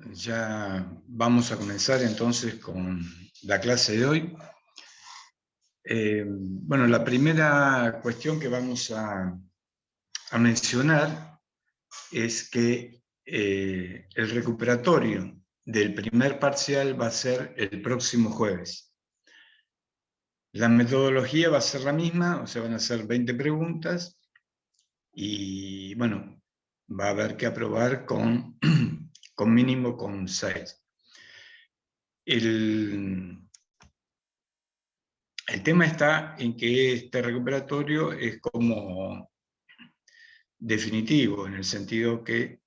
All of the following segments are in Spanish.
Ya vamos a comenzar entonces con la clase de hoy. Bueno, la primera cuestión que vamos a mencionar es que el recuperatorio del primer parcial va a ser el próximo jueves. La metodología va a ser la misma, o sea, van a ser 20 preguntas y, bueno, va a haber que aprobar con mínimo con 6. El tema está en que este recuperatorio es como definitivo, en el sentido que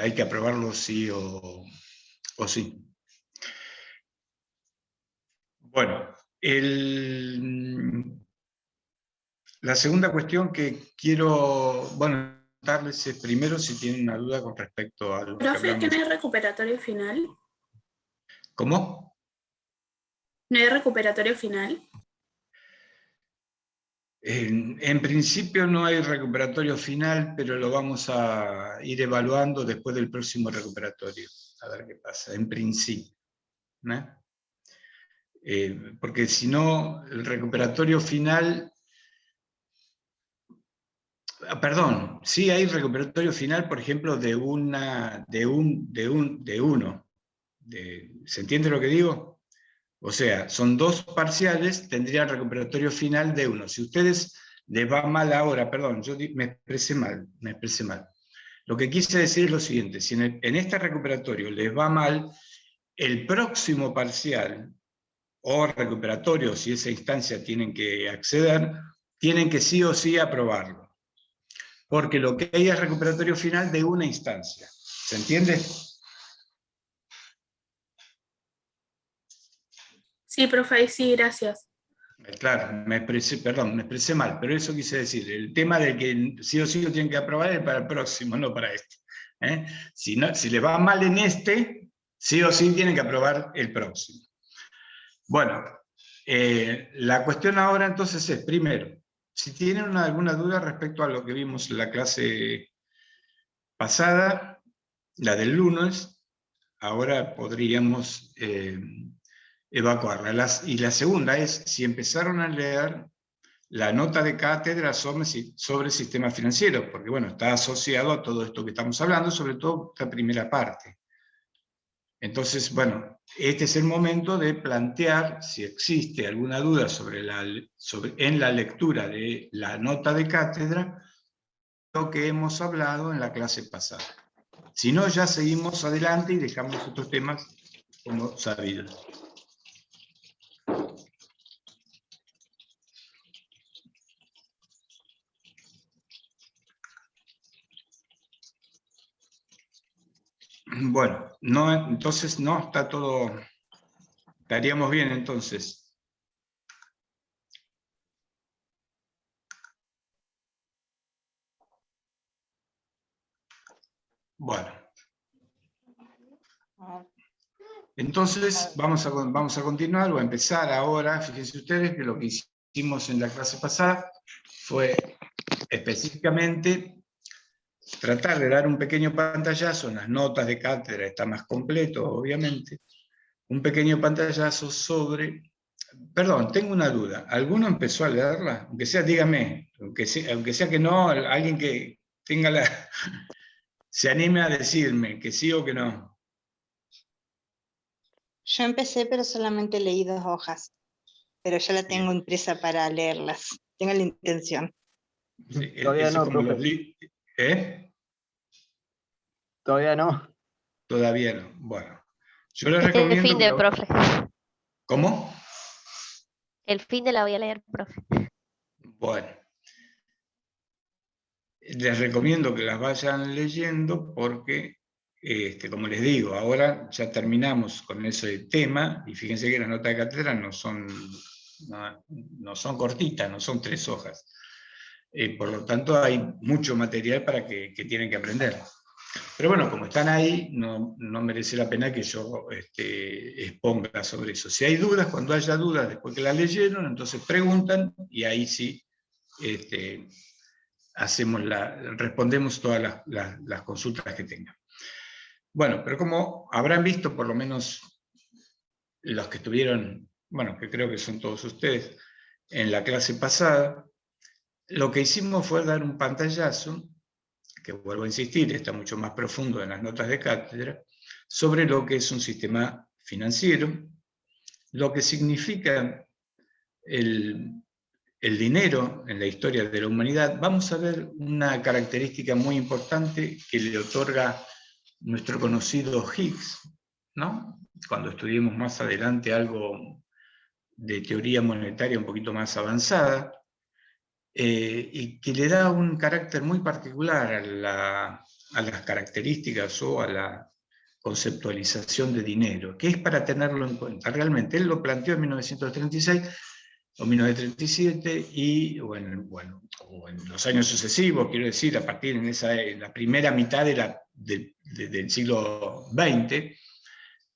hay que aprobarlo sí o sí. Bueno, la segunda cuestión que quiero, darles es primero si tienen una duda con respecto a lo que Profe, ¿que hablamos. no hay recuperatorio final? ¿Cómo? ¿No hay recuperatorio final? En principio no hay recuperatorio final, pero lo vamos a ir evaluando después del próximo recuperatorio. A ver qué pasa, en principio, ¿no? Porque si no, el recuperatorio final... Perdón, sí hay recuperatorio final, por ejemplo, de uno. ¿Se entiende lo que digo? O sea, son 2 parciales, tendrían recuperatorio final de uno. Si ustedes les va mal ahora, perdón, yo me expresé mal. Lo que quise decir es lo siguiente, si en este recuperatorio les va mal, el próximo parcial, o recuperatorio, si esa instancia tienen que acceder, tienen que sí o sí aprobarlo. Porque lo que hay es recuperatorio final de una instancia. ¿Se entiende? Sí, profe, sí, gracias. Claro, me expresé mal, pero eso quise decir. El tema de que sí o sí lo tienen que aprobar es para el próximo, no para este. Si les va mal en este, sí o sí tienen que aprobar el próximo. Bueno, la cuestión ahora entonces es, primero, si tienen alguna duda respecto a lo que vimos en la clase pasada, la del lunes, ahora podríamos evacuarla. Y la segunda es, si empezaron a leer la nota de cátedra sobre sistema financiero, porque bueno, está asociado a todo esto que estamos hablando, sobre todo esta primera parte. Entonces, bueno, este es el momento de plantear si existe alguna duda en la lectura de la nota de cátedra, lo que hemos hablado en la clase pasada. Si no, ya seguimos adelante y dejamos otros temas como sabido. Bueno, entonces no está todo, estaríamos bien entonces. Bueno. Entonces vamos a continuar o a empezar ahora. Fíjense ustedes que lo que hicimos en la clase pasada fue específicamente tratar de dar un pequeño pantallazo en las notas de cátedra, está más completo obviamente, un pequeño pantallazo sobre... Perdón, tengo una duda. ¿Alguno empezó a leerla? Aunque sea, dígame, aunque sea que no, alguien que tenga se anime a decirme que sí o que no. Yo empecé, pero solamente leí 2 hojas, pero ya la tengo impresa para leerlas. Tengo la intención. Sí, Todavía no, como profe. ¿Eh? Todavía no. Todavía no. Bueno, yo les El recomiendo fin que de, profe. ¿Cómo? El fin de la voy a leer, profe. Bueno. Les recomiendo que las vayan leyendo porque, como les digo, ahora ya terminamos con ese tema y fíjense que las notas de cátedra no son cortitas, no son 3 hojas. Por lo tanto, hay mucho material para que tienen que aprender. Pero bueno, como están ahí, no merece la pena que yo exponga sobre eso. Si hay dudas, cuando haya dudas después que las leyeron, entonces preguntan y ahí sí respondemos todas las consultas que tengan. Bueno, pero como habrán visto, por lo menos los que estuvieron, bueno, que creo que son todos ustedes, en la clase pasada, lo que hicimos fue dar un pantallazo, que vuelvo a insistir, está mucho más profundo en las notas de cátedra, sobre lo que es un sistema financiero, lo que significa el dinero en la historia de la humanidad. Vamos a ver una característica muy importante que le otorga nuestro conocido Higgs, ¿no? Cuando estudiemos más adelante algo de teoría monetaria un poquito más avanzada, y que le da un carácter muy particular a las características o a la conceptualización de dinero, que es para tenerlo en cuenta. Realmente él lo planteó en 1936 o 1937 y o en los años sucesivos, quiero decir, a partir en la primera mitad del siglo XX,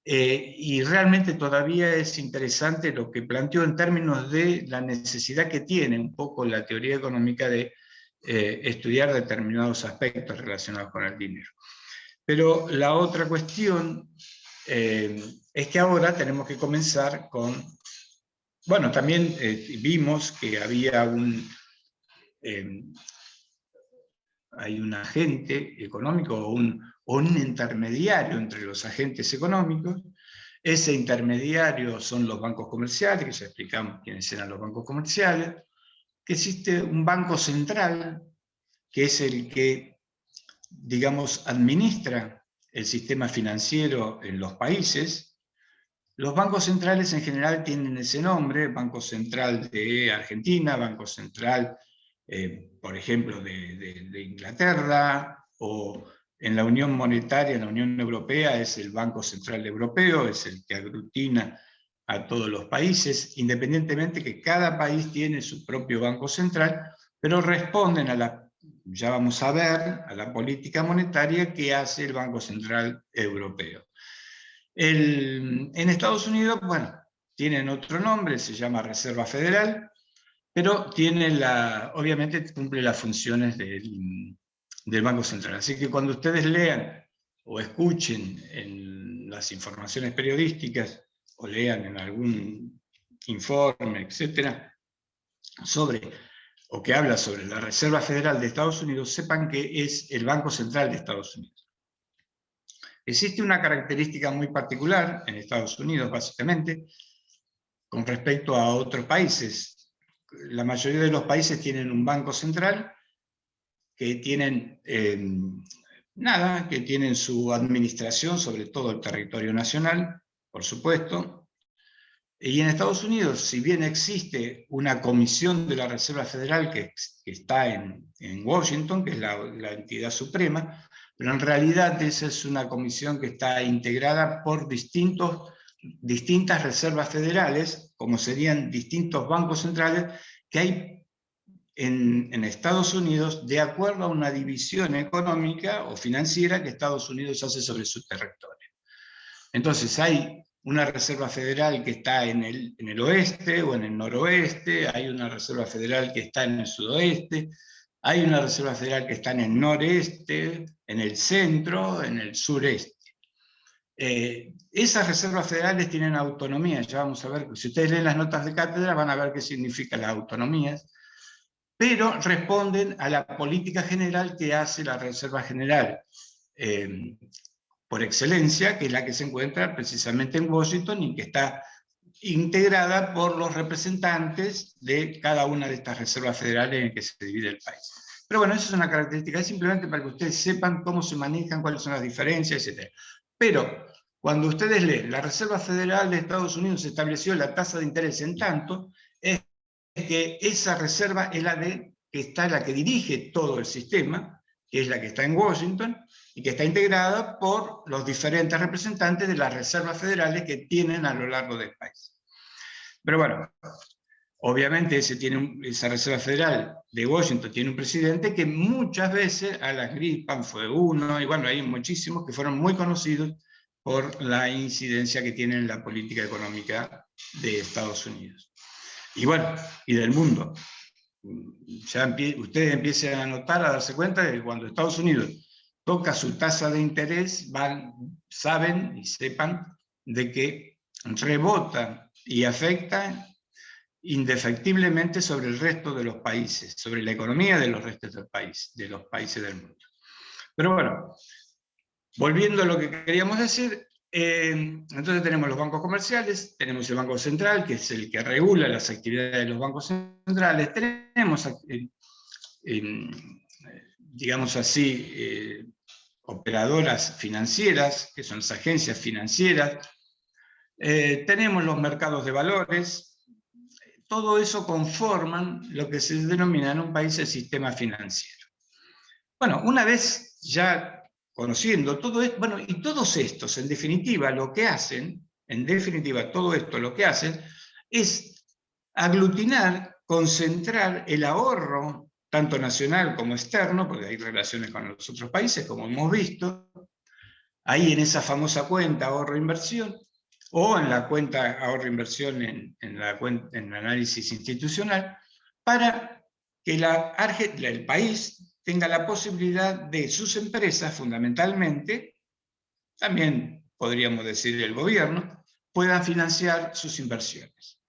y realmente todavía es interesante lo que planteó en términos de la necesidad que tiene un poco la teoría económica de estudiar determinados aspectos relacionados con el dinero. Pero la otra cuestión es que ahora tenemos que comenzar con... Bueno, también vimos que había hay un agente económico o un intermediario entre los agentes económicos. Ese intermediario son los bancos comerciales, que ya explicamos quiénes eran los bancos comerciales, que existe un banco central, que es el que, digamos, administra el sistema financiero en los países. Los bancos centrales en general tienen ese nombre: Banco Central de Argentina, Banco Central, por ejemplo, de Inglaterra, o en la Unión Monetaria, en la Unión Europea, es el Banco Central Europeo, es el que aglutina a todos los países, independientemente que cada país tiene su propio Banco Central, pero responden ya vamos a ver, a la política monetaria que hace el Banco Central Europeo. En Estados Unidos, bueno, tienen otro nombre, se llama Reserva Federal, pero obviamente cumple las funciones del Banco Central. Así que cuando ustedes lean o escuchen en las informaciones periodísticas o lean en algún informe, etcétera, o que habla sobre la Reserva Federal de Estados Unidos, sepan que es el Banco Central de Estados Unidos. Existe una característica muy particular en Estados Unidos, básicamente, con respecto a otros países. La mayoría de los países tienen un banco central, que tienen, que tienen su administración sobre todo el territorio nacional, por supuesto. Y en Estados Unidos, si bien existe una comisión de la Reserva Federal que está en Washington, que es la entidad suprema, pero en realidad esa es una comisión que está integrada por distintas reservas federales, como serían distintos bancos centrales, que hay en Estados Unidos de acuerdo a una división económica o financiera que Estados Unidos hace sobre su territorio. Entonces hay una reserva federal que está en el oeste o en el noroeste, hay una reserva federal que está en el sudoeste, hay una reserva federal que está en el noreste, en el centro, en el sureste. Esas reservas federales tienen autonomía, ya vamos a ver, si ustedes leen las notas de cátedra van a ver qué significan las autonomías, pero responden a la política general que hace la Reserva General por excelencia, que es la que se encuentra precisamente en Washington y que está integrada por los representantes de cada una de estas reservas federales en que se divide el país. Pero bueno, eso es una característica, es simplemente para que ustedes sepan cómo se manejan, cuáles son las diferencias, etc. Pero cuando ustedes leen, la Reserva Federal de Estados Unidos estableció la tasa de interés en tanto, es que esa reserva es la que dirige todo el sistema, que es la que está en Washington, y que está integrada por los diferentes representantes de las reservas federales que tienen a lo largo del país. Pero bueno, obviamente esa Reserva Federal de Washington tiene un presidente que muchas veces, Alan Greenspan fue uno, y bueno, hay muchísimos que fueron muy conocidos por la incidencia que tienen en la política económica de Estados Unidos. Y bueno, y del mundo. Ya ustedes empiecen a notar, a darse cuenta de que cuando Estados Unidos toca su tasa de interés, saben y sepan de que rebota y afecta indefectiblemente sobre el resto de los países, sobre la economía de los restos del país, de los países del mundo. Pero bueno, volviendo a lo que queríamos decir, entonces tenemos los bancos comerciales, tenemos el Banco Central, que es el que regula las actividades de los bancos centrales, tenemos, digamos así, operadoras financieras, que son las agencias financieras, tenemos los mercados de valores. Todo eso conforman lo que se denomina en un país el sistema financiero. Bueno, una vez ya conociendo todo esto, bueno, y todos estos, en definitiva, lo que hacen, todo esto lo que hacen, es aglutinar, concentrar el ahorro, tanto nacional como externo, porque hay relaciones con los otros países, como hemos visto, ahí en esa famosa cuenta ahorro-inversión, o en la cuenta ahorro-inversión en el análisis institucional, para que el país tenga la posibilidad de sus empresas, fundamentalmente, también podríamos decir el gobierno, puedan financiar sus inversiones.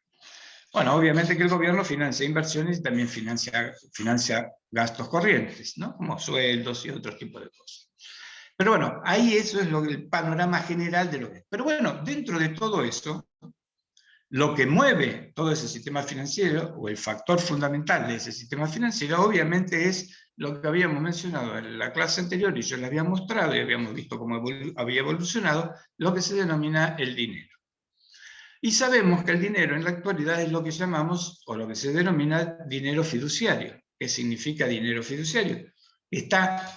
Bueno, obviamente que el gobierno financia inversiones y también financia gastos corrientes, ¿no? Como sueldos y otro tipo de cosas. Pero bueno, ahí eso es el panorama general de lo que es. Pero bueno, dentro de todo eso, lo que mueve todo ese sistema financiero, o el factor fundamental de ese sistema financiero, obviamente es lo que habíamos mencionado en la clase anterior, y yo les había mostrado, y habíamos visto cómo había evolucionado, lo que se denomina el dinero. Y sabemos que el dinero en la actualidad es lo que llamamos, o lo que se denomina dinero fiduciario. ¿Qué significa dinero fiduciario? Está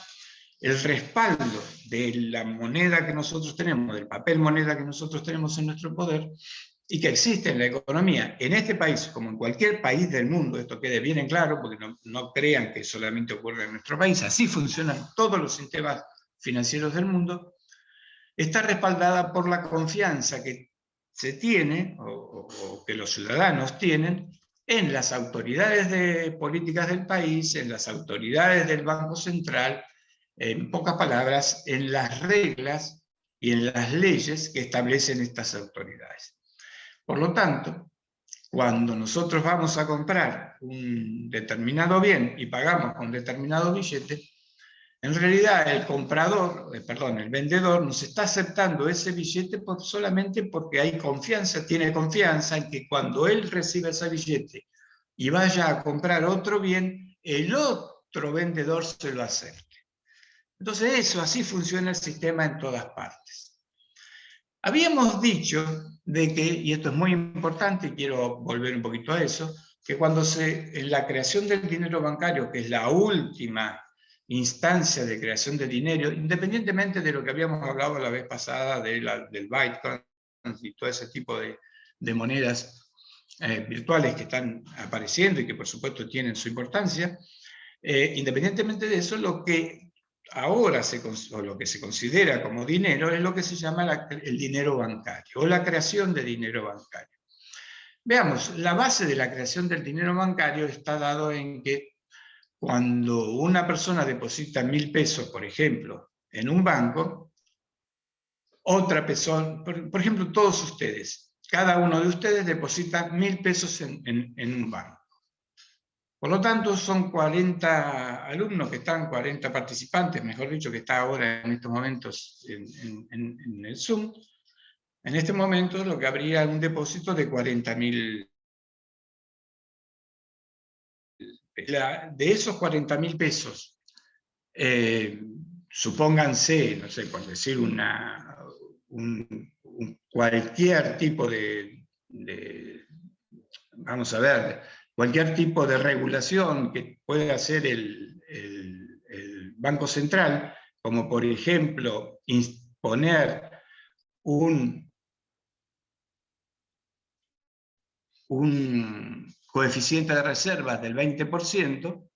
el respaldo de la moneda que nosotros tenemos, del papel moneda que nosotros tenemos en nuestro poder, y que existe en la economía, en este país, como en cualquier país del mundo, esto quede bien en claro, porque no crean que solamente ocurre en nuestro país, así funcionan todos los sistemas financieros del mundo, está respaldada por la confianza que se tiene, o que los ciudadanos tienen, en las autoridades de políticas del país, en las autoridades del Banco Central, en pocas palabras, en las reglas y en las leyes que establecen estas autoridades. Por lo tanto, cuando nosotros vamos a comprar un determinado bien y pagamos con determinado billete, en realidad el vendedor nos está aceptando ese billete solamente porque hay confianza, tiene confianza en que cuando él reciba ese billete y vaya a comprar otro bien, el otro vendedor se lo acepte. Entonces así funciona el sistema en todas partes. Habíamos dicho de que, y esto es muy importante, y quiero volver un poquito a eso, que en la creación del dinero bancario, que es la última instancia de creación de dinero, independientemente de lo que habíamos hablado la vez pasada del Bitcoin y todo ese tipo de monedas virtuales que están apareciendo y que por supuesto tienen su importancia, independientemente de eso, lo que ahora lo que se considera como dinero es lo que se llama el dinero bancario, o la creación de dinero bancario. Veamos, la base de la creación del dinero bancario está dado en que cuando una persona deposita 1.000 pesos, por ejemplo, en un banco, otra persona, por ejemplo, todos ustedes, cada uno de ustedes deposita 1.000 pesos en un banco. Por lo tanto, son 40 alumnos que están, 40 participantes, mejor dicho, que está ahora en estos momentos en el Zoom. En este momento lo que habría un depósito de 40.000. De esos 40.000 pesos, supónganse, no sé, por decir cualquier tipo vamos a ver, cualquier tipo de regulación que pueda hacer el Banco Central, como por ejemplo imponer un coeficiente de reservas del 20%,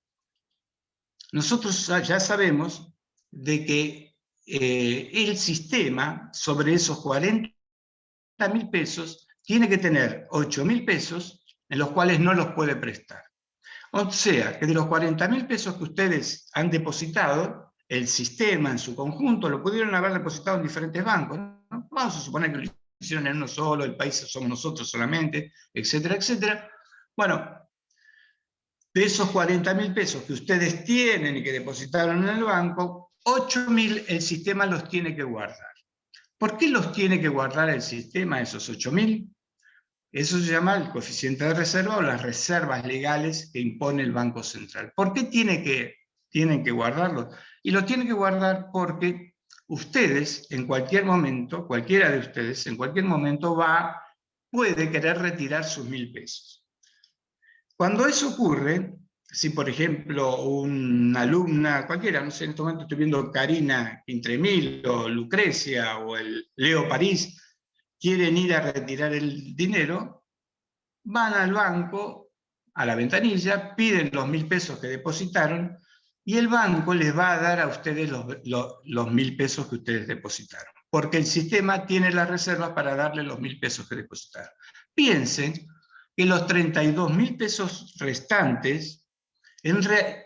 nosotros ya sabemos de que el sistema sobre esos 40.000 pesos tiene que tener 8.000 pesos en los cuales no los puede prestar. O sea, que de los 40.000 pesos que ustedes han depositado, el sistema en su conjunto lo pudieron haber depositado en diferentes bancos, ¿no? Vamos a suponer que lo hicieron en uno solo, el país somos nosotros solamente, etcétera, etcétera. Bueno, de esos 40.000 pesos que ustedes tienen y que depositaron en el banco, 8.000 el sistema los tiene que guardar. ¿Por qué los tiene que guardar el sistema, esos 8.000? Eso se llama el coeficiente de reserva o las reservas legales que impone el Banco Central. ¿Por qué tienen que guardarlos? Y los tienen que guardar porque ustedes, en cualquier momento, cualquiera de ustedes, en cualquier momento puede querer retirar sus 1.000 pesos. Cuando eso ocurre, si por ejemplo una alumna, cualquiera, no sé, en este momento estoy viendo Karina Quintremil o Lucrecia o el Leo París, quieren ir a retirar el dinero, van al banco, a la ventanilla, piden los 1.000 pesos que depositaron y el banco les va a dar a ustedes los 1.000 pesos que ustedes depositaron, porque el sistema tiene las reservas para darle los 1.000 pesos que depositaron. Piensen que los 32.000 pesos restantes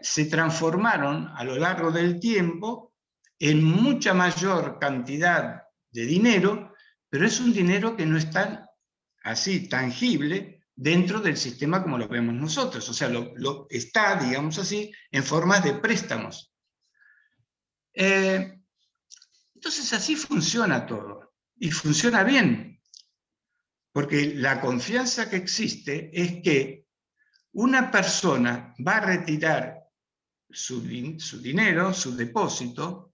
se transformaron a lo largo del tiempo en mucha mayor cantidad de dinero, pero es un dinero que no es tan así tangible dentro del sistema como lo vemos nosotros. O sea, está, digamos así, en formas de préstamos. Entonces así funciona todo, y funciona bien. Porque la confianza que existe es que una persona va a retirar su dinero, su depósito,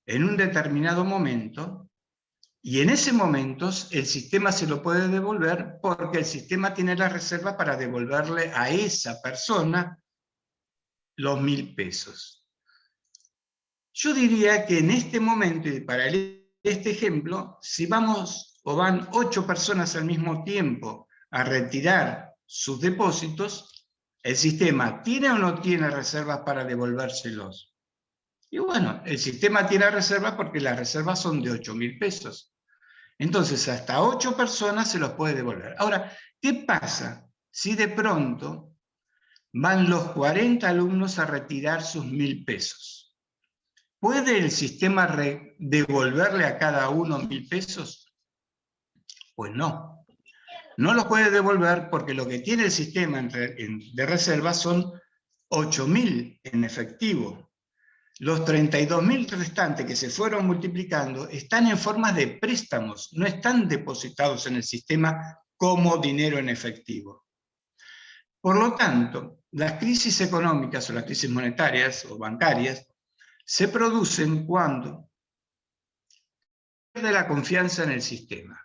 en un determinado momento, y en ese momento el sistema se lo puede devolver porque el sistema tiene la reserva para devolverle a esa persona los 1.000 pesos. Yo diría que en este momento, y para este ejemplo, si vamos o van 8 personas al mismo tiempo a retirar sus depósitos, ¿el sistema tiene o no tiene reservas para devolvérselos? Y bueno, el sistema tiene reservas porque las reservas son de 8.000 pesos. Entonces, hasta 8 personas se los puede devolver. Ahora, ¿qué pasa si de pronto van los 40 alumnos a retirar sus 1.000 pesos? ¿Puede el sistema devolverle a cada uno 1.000 pesos? Pues no. No los puede devolver porque lo que tiene el sistema de reserva son 8.000 en efectivo. Los 32.000 restantes que se fueron multiplicando están en forma de préstamos, no están depositados en el sistema como dinero en efectivo. Por lo tanto, las crisis económicas o las crisis monetarias o bancarias se producen cuando se pierde la confianza en el sistema.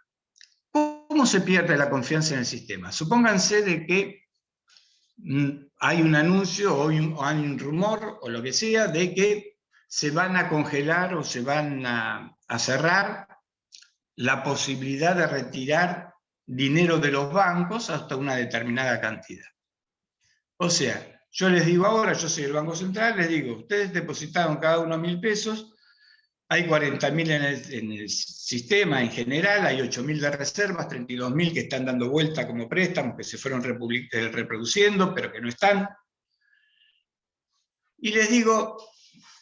¿Cómo se pierde la confianza en el sistema? Supónganse de que hay un anuncio o hay un rumor o lo que sea de que se van a congelar o se van a cerrar la posibilidad de retirar dinero de los bancos hasta una determinada cantidad. O sea, yo les digo ahora, yo soy el Banco Central, les digo, ustedes depositaron cada uno 1.000 pesos, hay 40.000 en el sistema en general, hay 8.000 de reservas, 32.000 que están dando vuelta como préstamos, que se fueron reproduciendo, pero que no están. Y les digo,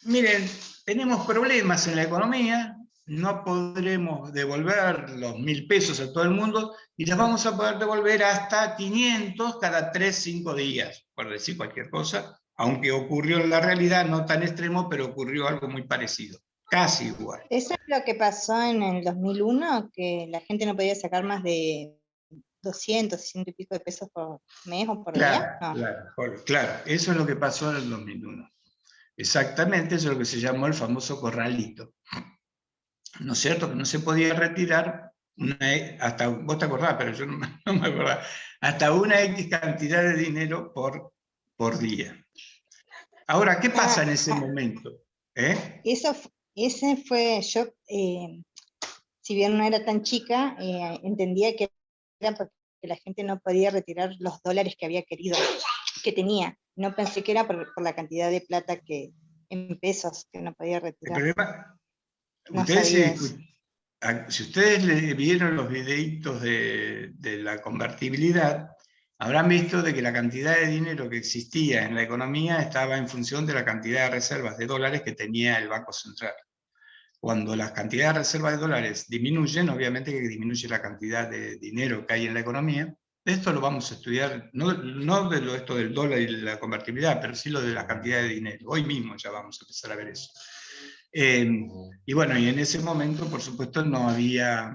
miren, tenemos problemas en la economía, no podremos devolver los 1.000 pesos a todo el mundo, y les vamos a poder devolver hasta 500 cada 3-5 días, por decir cualquier cosa, aunque ocurrió en la realidad, no tan extremo, pero ocurrió algo muy parecido. Casi igual. ¿Eso es lo que pasó en el 2001? Que la gente no podía sacar más de 200, 100 y pico de pesos por mes o por día. No. Claro, eso es lo que pasó en el 2001. Exactamente, eso es lo que se llamó el famoso corralito. ¿No es cierto? Que no se podía retirar, hasta, vos te acordás, pero yo no me acordaba, hasta una X cantidad de dinero por día. Ahora, ¿qué pasa en ese momento? Ese fue, yo, si bien no era tan chica, entendía que era porque la gente no podía retirar los dólares que había querido, que tenía. No pensé que era por la cantidad de plata en pesos que no podía retirar. El problema, No si ustedes vieron los videitos de la convertibilidad, habrán visto de que la cantidad de dinero que existía en la economía estaba en función de la cantidad de reservas de dólares que tenía el Banco Central. Cuando la cantidad de reservas de dólares disminuyen, obviamente que disminuye la cantidad de dinero que hay en la economía. Esto lo vamos a estudiar, no de esto del dólar y la convertibilidad, pero sí lo de la cantidad de dinero. Hoy mismo ya vamos a empezar a ver eso. Y bueno, y en ese momento, por supuesto, no había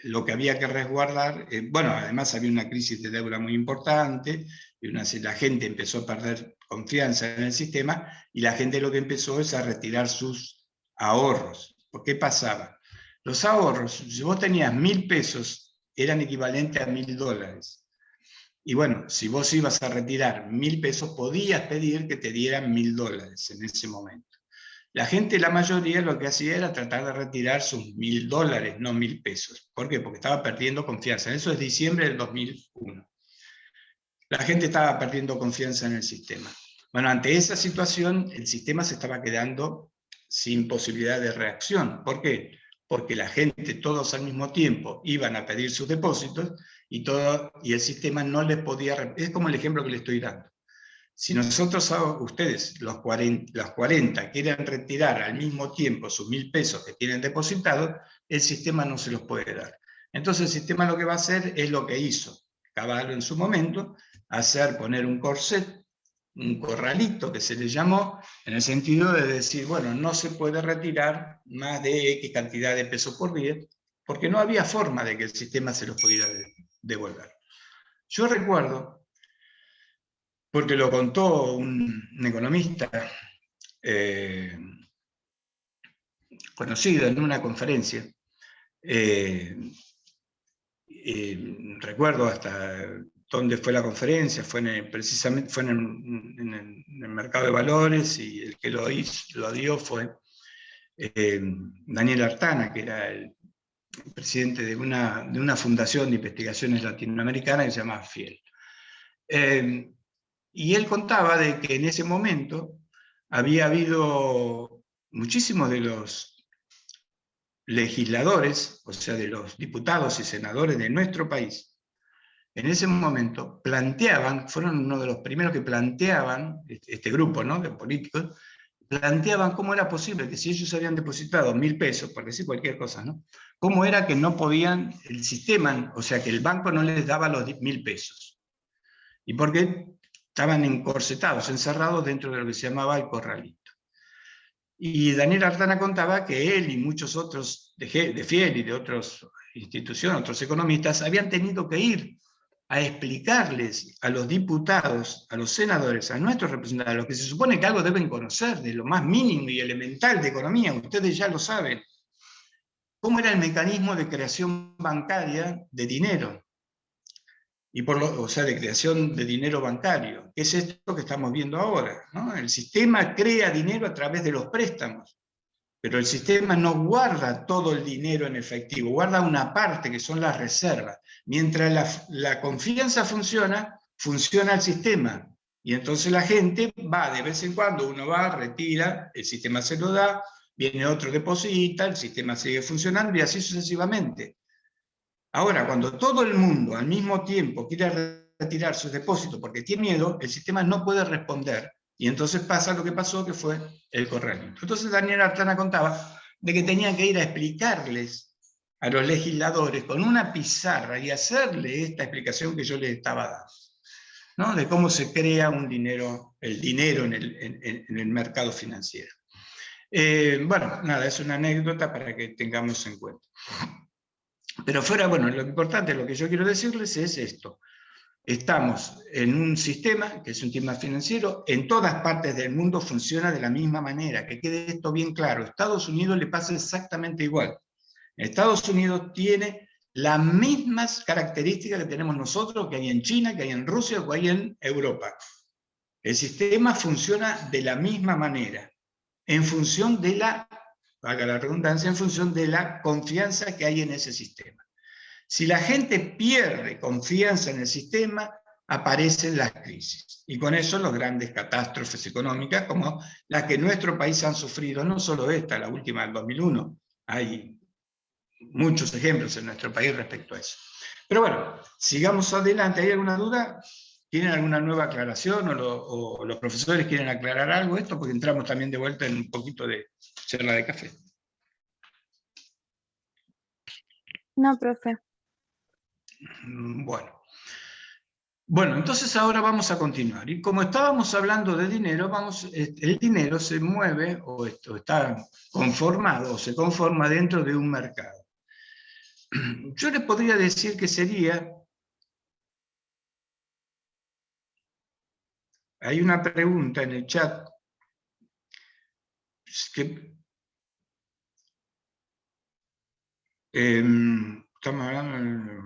lo que había que resguardar. Bueno, además había una crisis de deuda muy importante, y la gente empezó a perder confianza en el sistema, y la gente lo que empezó es a retirar sus ahorros. ¿Por qué pasaba? Los ahorros, si vos tenías 1.000 pesos, eran equivalentes a 1.000 dólares. Y bueno, si vos ibas a retirar 1.000 pesos, podías pedir que te dieran 1.000 dólares en ese momento. La gente, la mayoría, lo que hacía era tratar de retirar sus 1.000 dólares, no 1.000 pesos. ¿Por qué? Porque estaba perdiendo confianza. Eso es diciembre del 2001. La gente estaba perdiendo confianza en el sistema. Bueno, ante esa situación, el sistema se estaba quedando sin posibilidad de reacción. ¿Por qué? Porque la gente, todos al mismo tiempo, iban a pedir sus depósitos y el sistema no les podía... Es como el ejemplo que le estoy dando. Si nosotros, ustedes, los 40, quieren retirar al mismo tiempo sus 1.000 pesos que tienen depositados, el sistema no se los puede dar. Entonces el sistema lo que va a hacer es lo que hizo Cavallo en su momento, poner un corset, un corralito que se le llamó, en el sentido de decir, bueno, no se puede retirar más de X cantidad de pesos por día, porque no había forma de que el sistema se los pudiera devolver. Yo recuerdo, porque lo contó un economista conocido en una conferencia, recuerdo hasta dónde fue la conferencia, precisamente fue en el mercado de valores, y el que lo dio fue Daniel Artana, que era el presidente de una fundación de investigaciones latinoamericana que se llama FIEL. Y él contaba de que en ese momento había habido muchísimos de los legisladores, o sea, de los diputados y senadores de nuestro país, en ese momento fueron uno de los primeros que planteaban, este grupo, ¿no?, de políticos, planteaban cómo era posible que si ellos habían depositado 1.000 pesos, por decir cualquier cosa, ¿no?, cómo era que no podían, el sistema, o sea, que el banco no les daba los 1.000 pesos. ¿Y por qué? Estaban encorsetados, encerrados dentro de lo que se llamaba el corralito. Y Daniel Artana contaba que él y muchos otros de FIEL y de otras instituciones, otros economistas, habían tenido que ir a explicarles a los diputados, a los senadores, a nuestros representantes, a los que se supone que algo deben conocer de lo más mínimo y elemental de economía, ustedes ya lo saben, cómo era el mecanismo de creación bancaria de dinero. O sea, de creación de dinero bancario, que es esto que estamos viendo ahora, ¿no? El sistema crea dinero a través de los préstamos, pero el sistema no guarda todo el dinero en efectivo, guarda una parte que son las reservas. Mientras la confianza funciona el sistema, y entonces la gente va de vez en cuando, uno va, retira, el sistema se lo da, viene otro, deposita, el sistema sigue funcionando, y así sucesivamente. Ahora, cuando todo el mundo al mismo tiempo quiere retirar sus depósitos porque tiene miedo, el sistema no puede responder. Y entonces pasa lo que pasó, que fue el corralito. Entonces Daniel Artana contaba de que tenían que ir a explicarles a los legisladores con una pizarra y hacerle esta explicación que yo les estaba dando, ¿no?, de cómo se crea el dinero en el mercado financiero. Bueno, nada, es una anécdota para que tengamos en cuenta. Pero bueno, lo importante, lo que yo quiero decirles es esto. Estamos en un sistema, que es un sistema financiero, en todas partes del mundo funciona de la misma manera, que quede esto bien claro. A Estados Unidos le pasa exactamente igual. Estados Unidos tiene las mismas características que tenemos nosotros, que hay en China, que hay en Rusia, o que hay en Europa. El sistema funciona de la misma manera, en función de valga la redundancia, en función de la confianza que hay en ese sistema. Si la gente pierde confianza en el sistema, aparecen las crisis. Y con eso las grandes catástrofes económicas, como las que nuestro país han sufrido, no solo esta, la última del 2001, hay muchos ejemplos en nuestro país respecto a eso. Pero bueno, sigamos adelante. ¿Hay alguna duda? ¿Tienen alguna nueva aclaración o los profesores quieren aclarar algo de esto? Porque entramos también de vuelta en un poquito de charla de café. No, profe. Bueno, entonces ahora vamos a continuar. Y como estábamos hablando de dinero, el dinero se mueve o está conformado o se conforma dentro de un mercado. Yo les podría decir que sería... Hay una pregunta en el chat que... estamos hablando...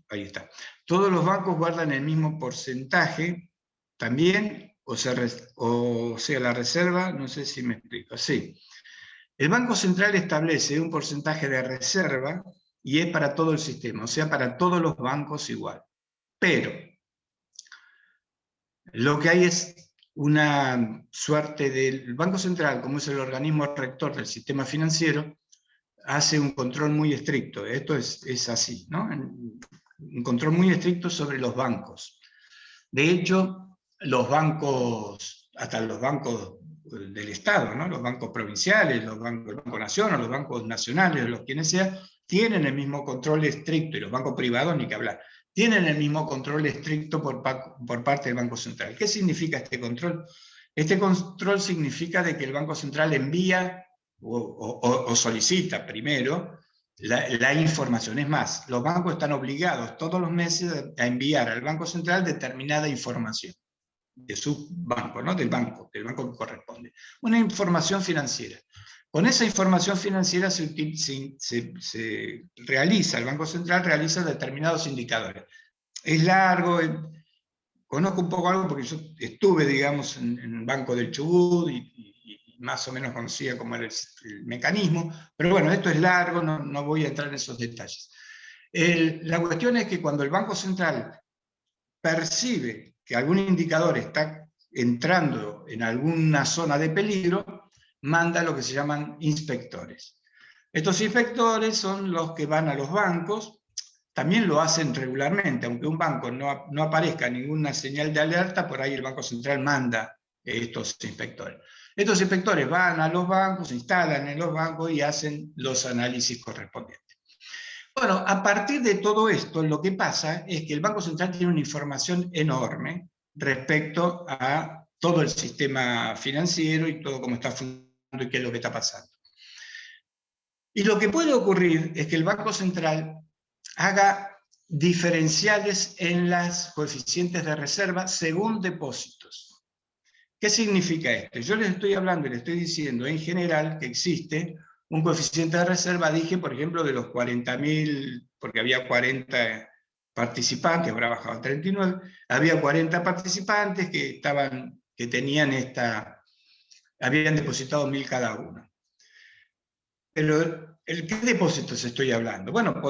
Ahí está. ¿Todos los bancos guardan el mismo porcentaje también? O sea, la reserva, no sé si me explico. Sí. El Banco Central establece un porcentaje de reserva y es para todo el sistema, o sea, para todos los bancos igual. Pero lo que hay es una suerte del Banco Central, como es el organismo rector del sistema financiero, hace un control muy estricto. Esto es así, ¿no? Un control muy estricto sobre los bancos. De hecho, los bancos, hasta los bancos del Estado, ¿no? Los bancos provinciales, el Banco Nación, o los bancos nacionales, los quienes sean, tienen el mismo control estricto, y los bancos privados ni que hablar, tienen el mismo control estricto por parte del Banco Central. ¿Qué significa este control? Este control significa de que el Banco Central envía o solicita primero la información. Es más, los bancos están obligados todos los meses a enviar al Banco Central determinada información de su banco, ¿no? del banco que corresponde. Una información financiera. Con esa información financiera se realiza, el Banco Central realiza determinados indicadores. Es largo, conozco un poco algo porque yo estuve, digamos, en el Banco del Chubut y más o menos conocía cómo era el mecanismo, pero bueno, esto es largo, no voy a entrar en esos detalles. La cuestión es que cuando el Banco Central percibe que algún indicador está entrando en alguna zona de peligro, manda lo que se llaman inspectores. Estos inspectores son los que van a los bancos, también lo hacen regularmente, aunque un banco no aparezca ninguna señal de alerta, por ahí el Banco Central manda estos inspectores. Estos inspectores van a los bancos, se instalan en los bancos y hacen los análisis correspondientes. Bueno, a partir de todo esto, lo que pasa es que el Banco Central tiene una información enorme respecto a todo el sistema financiero y todo cómo está funcionando y qué es lo que está pasando. Y lo que puede ocurrir es que el Banco Central haga diferenciales en las coeficientes de reserva según depósitos. ¿Qué significa esto? Yo les estoy hablando y les estoy diciendo en general que existe un coeficiente de reserva, dije, por ejemplo, de los 40.000, porque había 40 participantes, ahora ha bajado a 39, había 40 participantes que tenían habían depositado 1.000 cada uno. Pero, ¿qué depósitos estoy hablando? Bueno,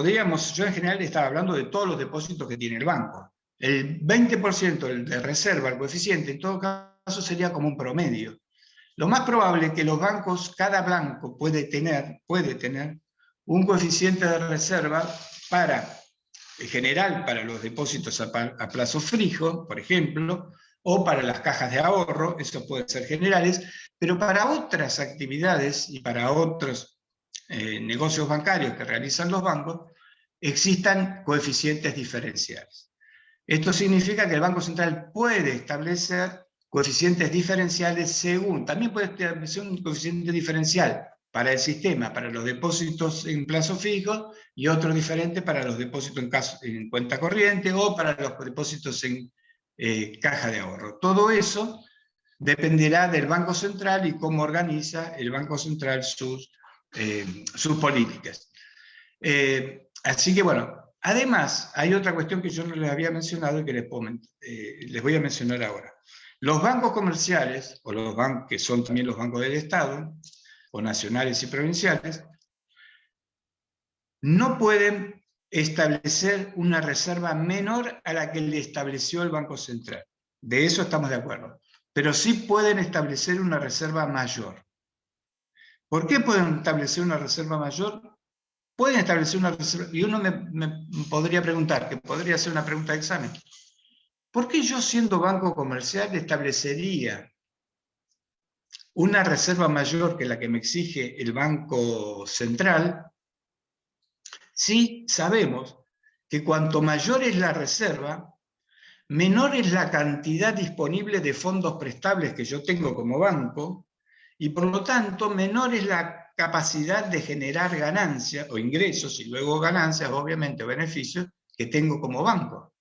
yo en general estaba hablando de todos los depósitos que tiene el banco. El 20% de reserva, el coeficiente, en todo caso sería como un promedio. Lo más probable es que los bancos, cada banco puede tener un coeficiente de reserva en general para los depósitos a plazo fijo, por ejemplo, o para las cajas de ahorro, eso puede ser generales, pero para otras actividades y para otros negocios bancarios que realizan los bancos, existan coeficientes diferenciales. Esto significa que el Banco Central puede establecer coeficientes diferenciales también puede establecer un coeficiente diferencial para el sistema, para los depósitos en plazo fijo, y otro diferente para los depósitos en cuenta corriente, o para los depósitos en caja de ahorro. Todo eso dependerá del Banco Central y cómo organiza el Banco Central sus políticas. Así que bueno, además hay otra cuestión que yo no les había mencionado y que les voy a mencionar ahora. Los bancos comerciales, o los bancos que son también los bancos del Estado, o nacionales y provinciales, no pueden establecer una reserva menor a la que le estableció el Banco Central. De eso estamos de acuerdo. Pero sí pueden establecer una reserva mayor. ¿Por qué pueden establecer una reserva mayor? pueden establecer una reserva, y uno me podría preguntar, que podría ser una pregunta de examen, ¿por qué yo siendo banco comercial establecería una reserva mayor que la que me exige el Banco Central si sabemos que cuanto mayor es la reserva, menor es la cantidad disponible de fondos prestables que yo tengo como banco, y por lo tanto menor es la capacidad de generar ganancias o ingresos, y luego ganancias, obviamente, o beneficios, que tengo como banco?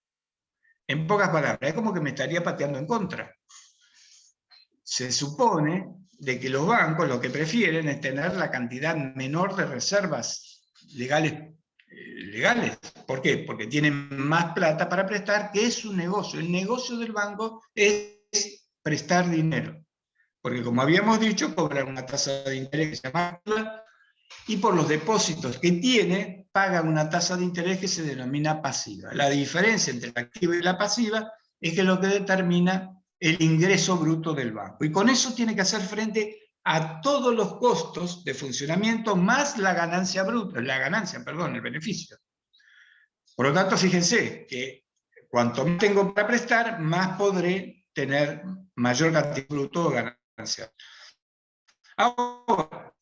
En pocas palabras, es como que me estaría pateando en contra. Se supone de que los bancos lo que prefieren es tener la cantidad menor de reservas legales. ¿Por qué? Porque tienen más plata para prestar, que es su negocio. El negocio del banco es prestar dinero. Porque como habíamos dicho, cobran una tasa de interés que se llama activa, y por los depósitos que tiene, pagan una tasa de interés que se denomina pasiva. La diferencia entre la activa y la pasiva es que lo que determina el ingreso bruto del banco. Y con eso tiene que hacer frente a todos los costos de funcionamiento más la ganancia bruta, el beneficio. Por lo tanto, fíjense que cuanto más tengo para prestar, más podré tener mayor cantidad bruto o ganancia. Ahora,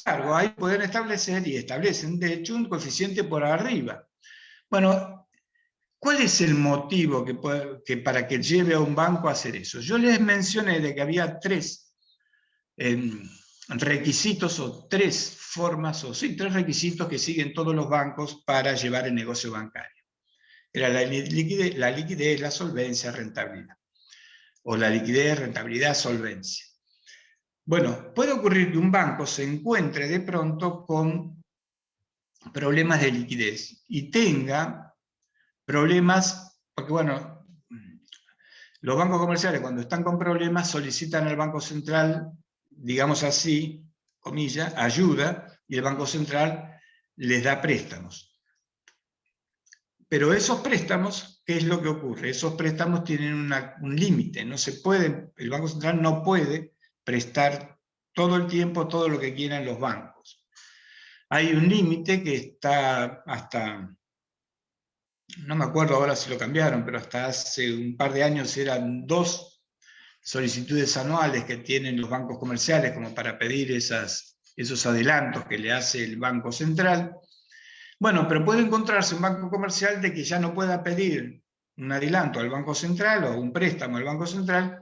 claro, ahí pueden establecer, y establecen de hecho, un coeficiente por arriba. Bueno, ¿cuál es el motivo para que lleve a un banco a hacer eso? Yo les mencioné de que había tres requisitos o tres formas, tres requisitos que siguen todos los bancos para llevar el negocio bancario. Era la liquidez, la solvencia, rentabilidad. O la liquidez, rentabilidad, solvencia. Bueno, puede ocurrir que un banco se encuentre de pronto con problemas de liquidez y tenga problemas, porque bueno, los bancos comerciales cuando están con problemas solicitan al Banco Central, digamos así, comillas, ayuda, y el Banco Central les da préstamos. Pero esos préstamos, ¿qué es lo que ocurre? Esos préstamos tienen un límite, no se puede, el Banco Central no puede prestar todo el tiempo todo lo que quieran los bancos. Hay un límite que está hasta, no me acuerdo ahora si lo cambiaron, pero hasta hace un par de años eran 2 solicitudes anuales que tienen los bancos comerciales como para pedir esos adelantos que le hace el Banco Central. Bueno, pero puede encontrarse un banco comercial de que ya no pueda pedir un adelanto al Banco Central o un préstamo al Banco Central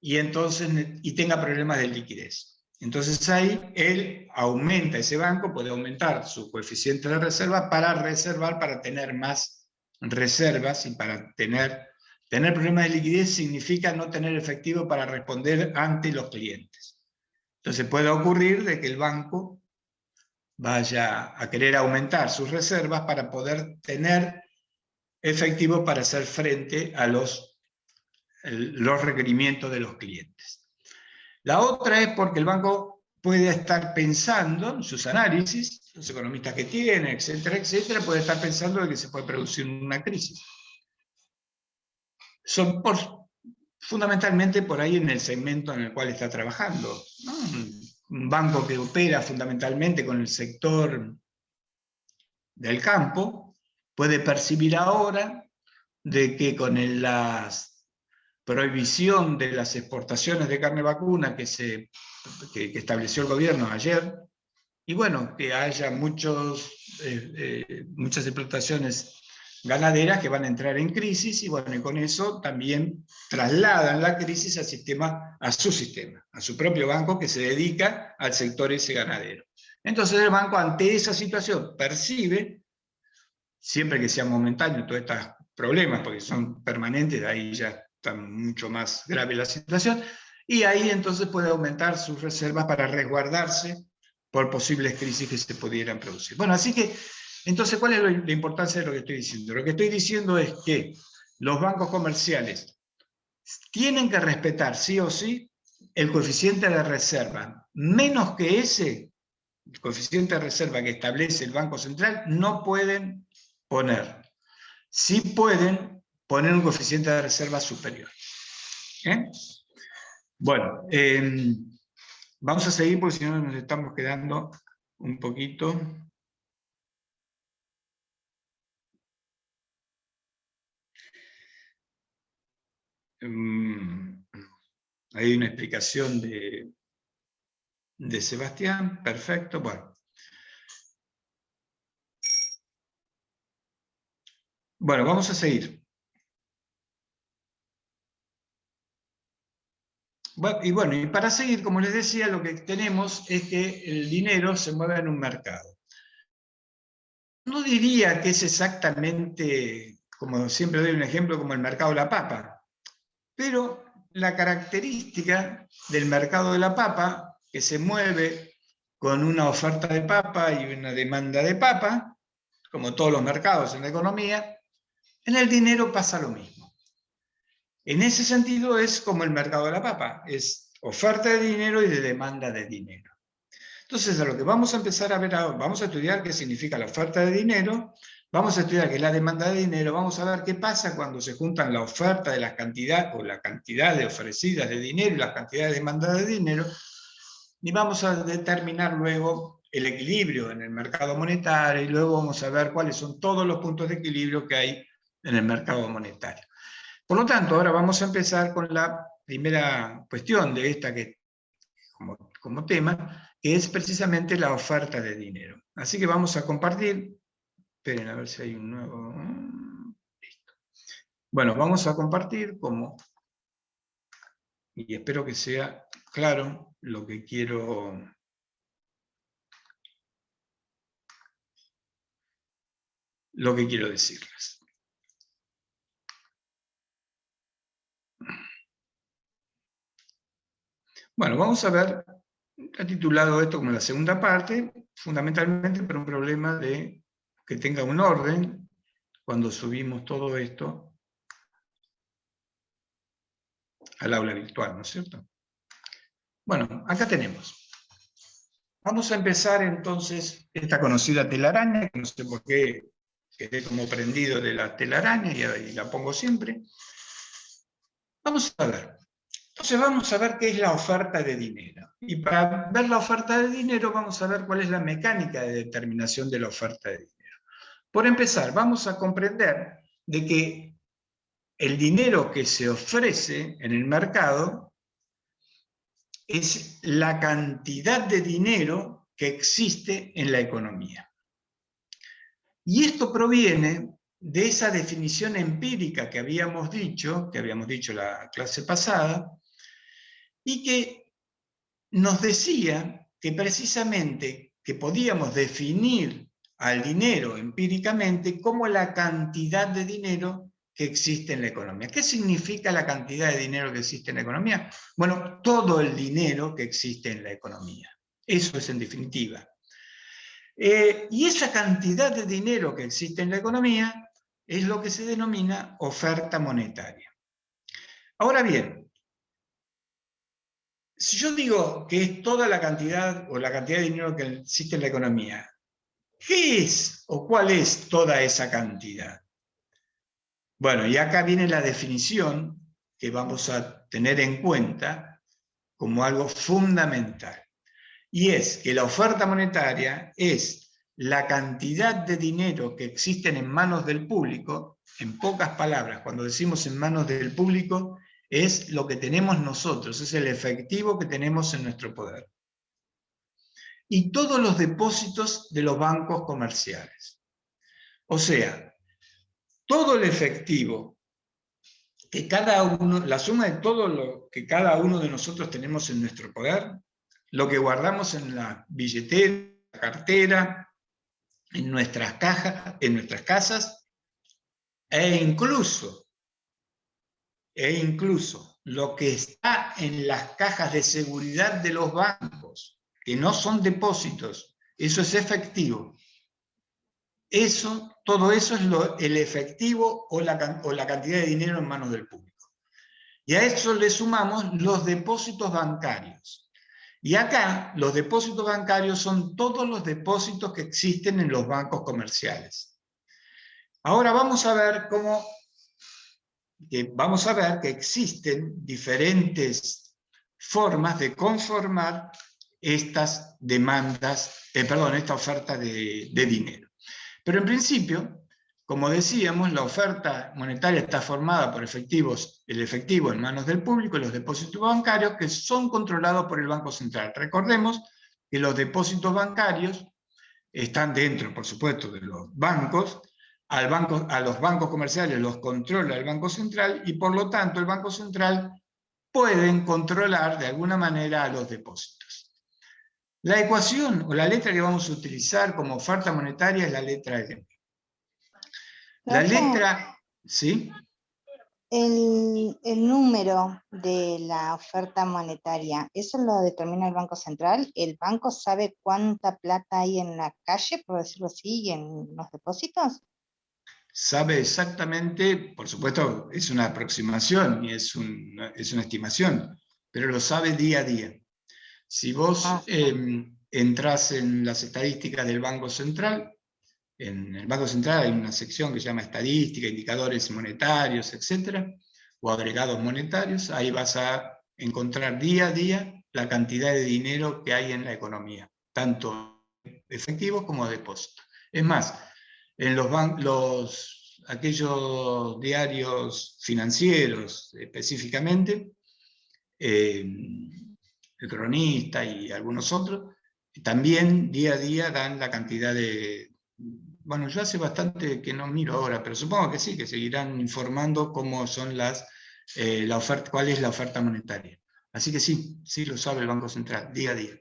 y tenga problemas de liquidez. Entonces ahí él aumenta, ese banco puede aumentar su coeficiente de reserva para reservar, para tener más reservas, y para tener problemas de liquidez significa no tener efectivo para responder ante los clientes. Entonces puede ocurrir de que el banco vaya a querer aumentar sus reservas para poder tener efectivo para hacer frente a los requerimientos de los clientes. La otra es porque el banco puede estar pensando en sus análisis, los economistas que tiene, etcétera, etcétera, puede estar pensando de que se puede producir una crisis. Son fundamentalmente por ahí en el segmento en el cual está trabajando, ¿no? Un banco que opera fundamentalmente con el sector del campo puede percibir ahora de que con la prohibición de las exportaciones de carne vacuna que estableció el gobierno ayer, y bueno, que haya muchas explotaciones ganaderas que van a entrar en crisis, y bueno, y con eso también trasladan la crisis a su propio banco que se dedica al sector ese ganadero. Entonces el banco ante esa situación percibe, siempre que sea momentáneo todos estos problemas, porque son permanentes, ahí ya está mucho más grave la situación, y ahí entonces puede aumentar sus reservas para resguardarse por posibles crisis que se pudieran producir. Bueno, así que, entonces, ¿cuál es la importancia de lo que estoy diciendo? Lo que estoy diciendo es que los bancos comerciales tienen que respetar sí o sí el coeficiente de reserva, menos que ese, el coeficiente de reserva que establece el Banco Central, no pueden poner. Sí pueden poner un coeficiente de reserva superior. Bueno, vamos a seguir porque si no nos estamos quedando un poquito. Hay una explicación de Sebastián, perfecto, bueno. Bueno, vamos a seguir. Bueno, y para seguir, como les decía, lo que tenemos es que el dinero se mueve en un mercado. No diría que es exactamente, como siempre doy un ejemplo, como el mercado de la papa, pero la característica del mercado de la papa, que se mueve con una oferta de papa y una demanda de papa, como todos los mercados en la economía, en el dinero pasa lo mismo. En ese sentido es como el mercado de la papa, es oferta de dinero y de demanda de dinero. Entonces, a lo que vamos a empezar a ver ahora, vamos a estudiar qué significa la oferta de dinero, vamos a estudiar qué es la demanda de dinero, vamos a ver qué pasa cuando se juntan la oferta de las cantidades, o la cantidad de ofrecidas de dinero y las cantidades de demanda de dinero, y vamos a determinar luego el equilibrio en el mercado monetario, y luego vamos a ver cuáles son todos los puntos de equilibrio que hay en el mercado monetario. Por lo tanto, ahora vamos a empezar con la primera cuestión de esta que como tema, que es precisamente la oferta de dinero. Así que vamos a compartir. Esperen a ver si hay un nuevo. Listo. Bueno, vamos a compartir y espero que sea claro lo que quiero decirles. Bueno, vamos a ver, he titulado esto como la segunda parte, fundamentalmente por un problema de que tenga un orden cuando subimos todo esto al aula virtual, ¿no es cierto? Bueno, acá tenemos. Vamos a empezar entonces esta conocida telaraña, que no sé por qué quedé como prendido de la telaraña y la pongo siempre. Vamos a ver. Entonces vamos a ver qué es la oferta de dinero. Y para ver la oferta de dinero vamos a ver cuál es la mecánica de determinación de la oferta de dinero. Por empezar, vamos a comprender de que el dinero que se ofrece en el mercado es la cantidad de dinero que existe en la economía. Y esto proviene de esa definición empírica que habíamos dicho la clase pasada, y que nos decía que precisamente que podíamos definir al dinero empíricamente como la cantidad de dinero que existe en la economía. ¿Qué significa la cantidad de dinero que existe en la economía? Bueno, todo el dinero que existe en la economía. Eso es en definitiva. Y esa cantidad de dinero que existe en la economía es lo que se denomina oferta monetaria. Ahora bien, si yo digo que es toda la cantidad o la cantidad de dinero que existe en la economía, ¿qué es o cuál es toda esa cantidad? Bueno, y acá viene la definición que vamos a tener en cuenta como algo fundamental. Y es que la oferta monetaria es la cantidad de dinero que existen en manos del público. En pocas palabras, cuando decimos en manos del público, es lo que tenemos nosotros, es el efectivo que tenemos en nuestro poder. Y todos los depósitos de los bancos comerciales. O sea, todo el efectivo que cada uno, la suma de todo lo que cada uno de nosotros tenemos en nuestro poder, lo que guardamos en la billetera, la cartera, en nuestras cajas, en nuestras casas, e incluso lo que está en las cajas de seguridad de los bancos, que no son depósitos, eso es efectivo. Todo eso es el efectivo o la cantidad de dinero en manos del público. Y a eso le sumamos los depósitos bancarios. Y acá los depósitos bancarios son todos los depósitos que existen en los bancos comerciales. Ahora vamos a ver que existen diferentes formas de conformar estas demandas, esta oferta de dinero. Pero en principio, como decíamos, la oferta monetaria está formada por el efectivo en manos del público y los depósitos bancarios que son controlados por el Banco Central. Recordemos que los depósitos bancarios están dentro, por supuesto, de los bancos. A los bancos comerciales los controla el Banco Central y por lo tanto el Banco Central puede controlar de alguna manera a los depósitos. La ecuación o la letra que vamos a utilizar como oferta monetaria es la letra M. La Profe, letra, ¿sí? el número de la oferta monetaria, ¿eso lo determina el Banco Central? ¿El banco sabe cuánta plata hay en la calle, por decirlo así, y en los depósitos? Sabe exactamente, por supuesto, es una aproximación y es una estimación, pero lo sabe día a día. Si vos entrás en las estadísticas del Banco Central, en el Banco Central hay una sección que se llama estadística, indicadores monetarios, etc., o agregados monetarios. Ahí vas a encontrar día a día la cantidad de dinero que hay en la economía, tanto efectivos como depósitos. Es más, en aquellos diarios financieros específicamente, el Cronista y algunos otros, también día a día dan la cantidad de... Bueno, yo hace bastante que no miro ahora, pero supongo que sí, que seguirán informando cómo son cuál es la oferta monetaria. Así que sí, sí lo sabe el Banco Central, día a día.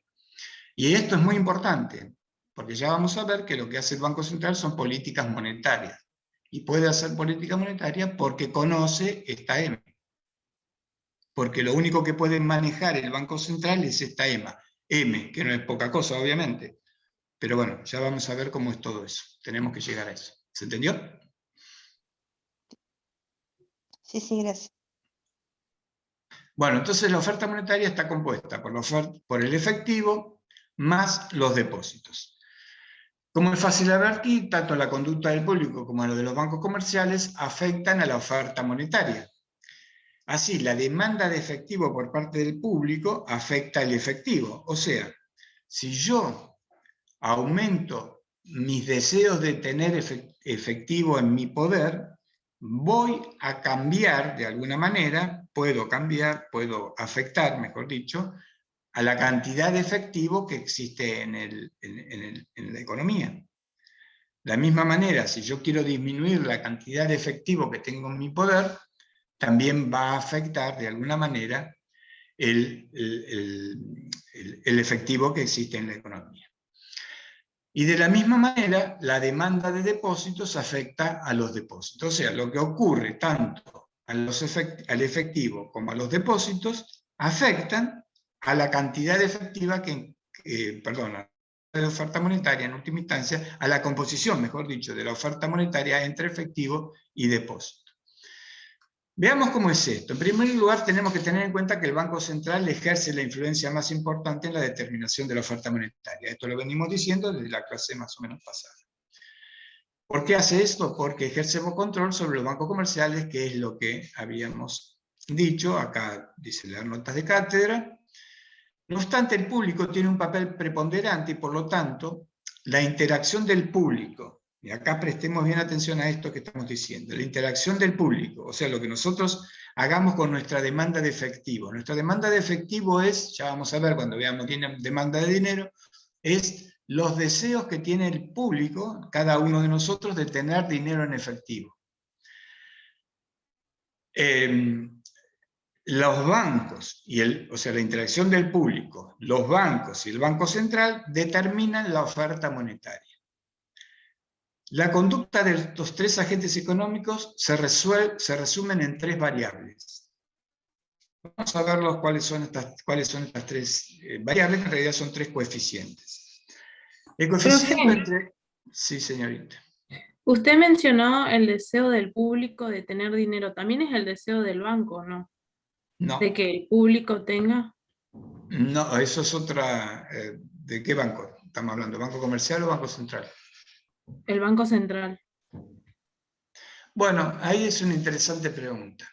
Y esto es muy importante, porque ya vamos a ver que lo que hace el Banco Central son políticas monetarias. Y puede hacer política monetaria porque conoce esta M. Porque lo único que puede manejar el Banco Central es esta M, que no es poca cosa, obviamente. Pero bueno, ya vamos a ver cómo es todo eso. Tenemos que llegar a eso. ¿Se entendió? Sí, sí, gracias. Bueno, entonces la oferta monetaria está compuesta por el efectivo más los depósitos. Como es fácil de ver aquí, tanto la conducta del público como la de los bancos comerciales afectan a la oferta monetaria. Así, la demanda de efectivo por parte del público afecta al efectivo. O sea, si yo aumento mis deseos de tener efectivo en mi poder, voy a cambiar de alguna manera, puedo afectar, mejor dicho, a la cantidad de efectivo que existe en la economía. De la misma manera, si yo quiero disminuir la cantidad de efectivo que tengo en mi poder, también va a afectar de alguna manera el efectivo que existe en la economía. Y de la misma manera, la demanda de depósitos afecta a los depósitos. O sea, lo que ocurre tanto al efectivo como a los depósitos afectan a la cantidad de efectiva de oferta monetaria, en última instancia, a la composición, mejor dicho, de la oferta monetaria entre efectivo y depósito. Veamos cómo es esto. En primer lugar, tenemos que tener en cuenta que el Banco Central ejerce la influencia más importante en la determinación de la oferta monetaria. Esto lo venimos diciendo desde la clase más o menos pasada. ¿Por qué hace esto? Porque ejerce control sobre los bancos comerciales, que es lo que habíamos dicho. Acá dice las notas de cátedra. No obstante, el público tiene un papel preponderante y, por lo tanto, la interacción del público, y acá prestemos bien atención a esto que estamos diciendo, la interacción del público, o sea, lo que nosotros hagamos con nuestra demanda de efectivo. Nuestra demanda de efectivo es, ya vamos a ver cuando veamos demanda de dinero, es los deseos que tiene el público, cada uno de nosotros, de tener dinero en efectivo. Los bancos, o sea, la interacción del público, los bancos y el Banco Central determinan la oferta monetaria. La conducta de estos tres agentes económicos se resumen en tres variables. Vamos a ver cuáles son estas tres variables, que en realidad son tres coeficientes. El coeficiente entre... Sí, señorita. Usted mencionó el deseo del público de tener dinero. ¿También es el deseo del banco, no? No. ¿De que el público tenga? No, eso es otra... ¿De qué banco estamos hablando? ¿Banco comercial o Banco Central? El Banco Central. Bueno, ahí es una interesante pregunta.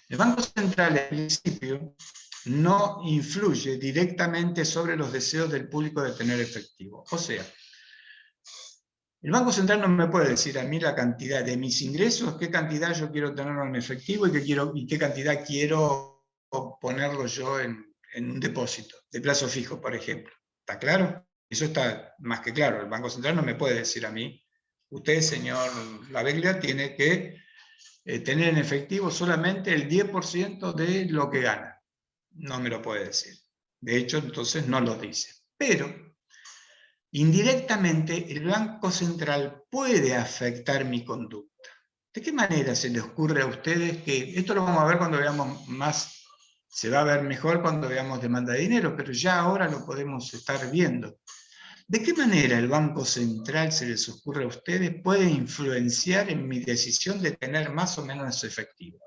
El Banco Central, en principio, no influye directamente sobre los deseos del público de tener efectivo. O sea, El Banco Central no me puede decir a mí la cantidad de mis ingresos, qué cantidad yo quiero tenerlo en efectivo y qué cantidad quiero ponerlo yo en un depósito de plazo fijo, por ejemplo. ¿Está claro? Eso está más que claro. El Banco Central no me puede decir a mí, usted, señor Laveglia, tiene que tener en efectivo solamente el 10% de lo que gana. No me lo puede decir. De hecho, entonces no lo dice. Pero indirectamente, el Banco Central puede afectar mi conducta. ¿De qué manera se les ocurre a ustedes que, esto lo vamos a ver cuando veamos más, se va a ver mejor cuando veamos demanda de dinero, pero ya ahora lo podemos estar viendo. ¿De qué manera el Banco Central, se les ocurre a ustedes, puede influenciar en mi decisión de tener más o menos efectivo?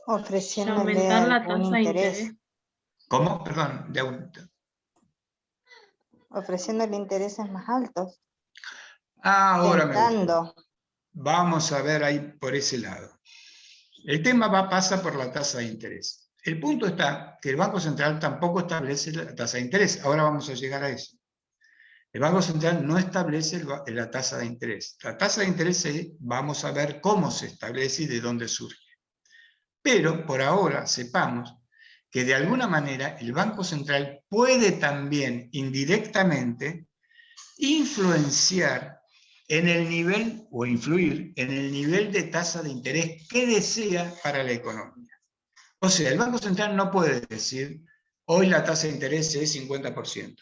Ofreciéndole Aumentar la algún tasa de interés. interés. ¿Cómo? Perdón. Ofreciéndole intereses más altos. Ahora me gustó. Tentando. Vamos a ver ahí por ese lado. El tema pasa por la tasa de interés. El punto está que el Banco Central tampoco establece la tasa de interés. Ahora vamos a llegar a eso. El Banco Central no establece la tasa de interés. La tasa de interés vamos a ver cómo se establece y de dónde surge. Pero por ahora sepamos que de alguna manera el Banco Central puede también indirectamente influenciar en el nivel, o influir en el nivel de tasa de interés que desea para la economía. O sea, el Banco Central no puede decir, hoy la tasa de interés es 50%.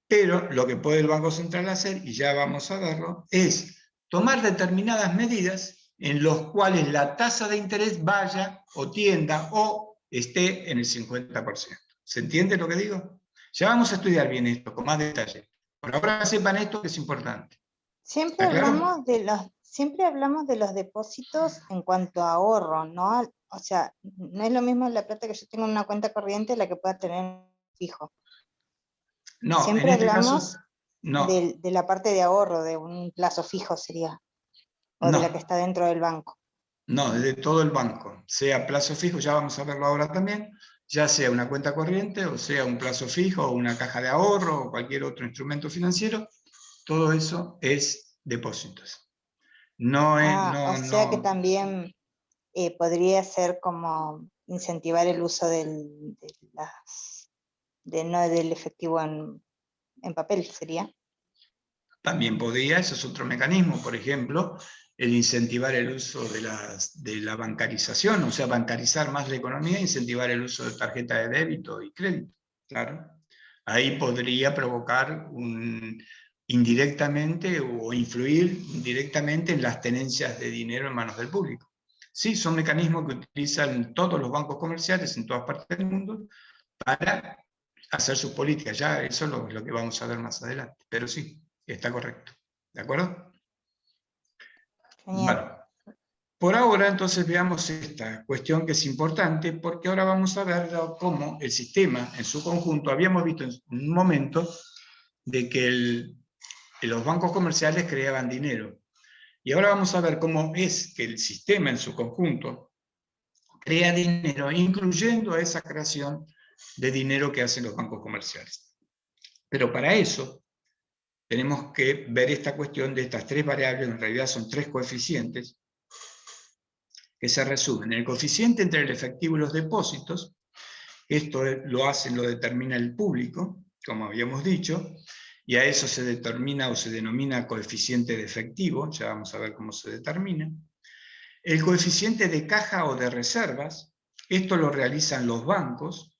Pero lo que puede el Banco Central hacer, y ya vamos a verlo, es tomar determinadas medidas en las cuales la tasa de interés vaya o tienda o esté en el 50%. ¿Se entiende lo que digo? Ya vamos a estudiar bien esto con más detalle. Por ahora sepan esto que es importante. Siempre ¿Está claro? hablamos de los depósitos en cuanto a ahorro, ¿no? O sea, no es lo mismo la plata que yo tengo en una cuenta corriente la que pueda tener fijo. No, Siempre en este hablamos caso, no, de la parte de ahorro, de un plazo fijo sería, o de la que no, está dentro del banco. no, de todo el banco, sea plazo fijo, ya vamos a verlo ahora también, ya sea una cuenta corriente, o sea un plazo fijo, o una caja de ahorro, o cualquier otro instrumento financiero, todo eso es depósitos. No es, O sea que también podría ser como incentivar el uso del efectivo en papel, sería. También podría, eso es otro mecanismo, por ejemplo, el incentivar el uso de la bancarización, o sea, bancarizar más la economía, incentivar el uso de tarjeta de débito y crédito, claro. Ahí podría provocar indirectamente o influir directamente en las tenencias de dinero en manos del público. Sí, son mecanismos que utilizan todos los bancos comerciales en todas partes del mundo para hacer sus políticas. Ya eso es lo que vamos a ver más adelante, pero sí. Está correcto. ¿De acuerdo? Genial. Bueno, por ahora entonces veamos esta cuestión que es importante porque ahora vamos a ver cómo el sistema en su conjunto, habíamos visto en un momento de que los bancos comerciales creaban dinero. Y ahora vamos a ver cómo es que el sistema en su conjunto crea dinero, incluyendo a esa creación de dinero que hacen los bancos comerciales. Pero para eso tenemos que ver esta cuestión de estas tres variables, en realidad son tres coeficientes, que se resumen. El coeficiente entre el efectivo y los depósitos, esto lo determina el público, como habíamos dicho, y a eso se determina o se denomina coeficiente de efectivo, ya vamos a ver cómo se determina. El coeficiente de caja o de reservas, esto lo realizan los bancos,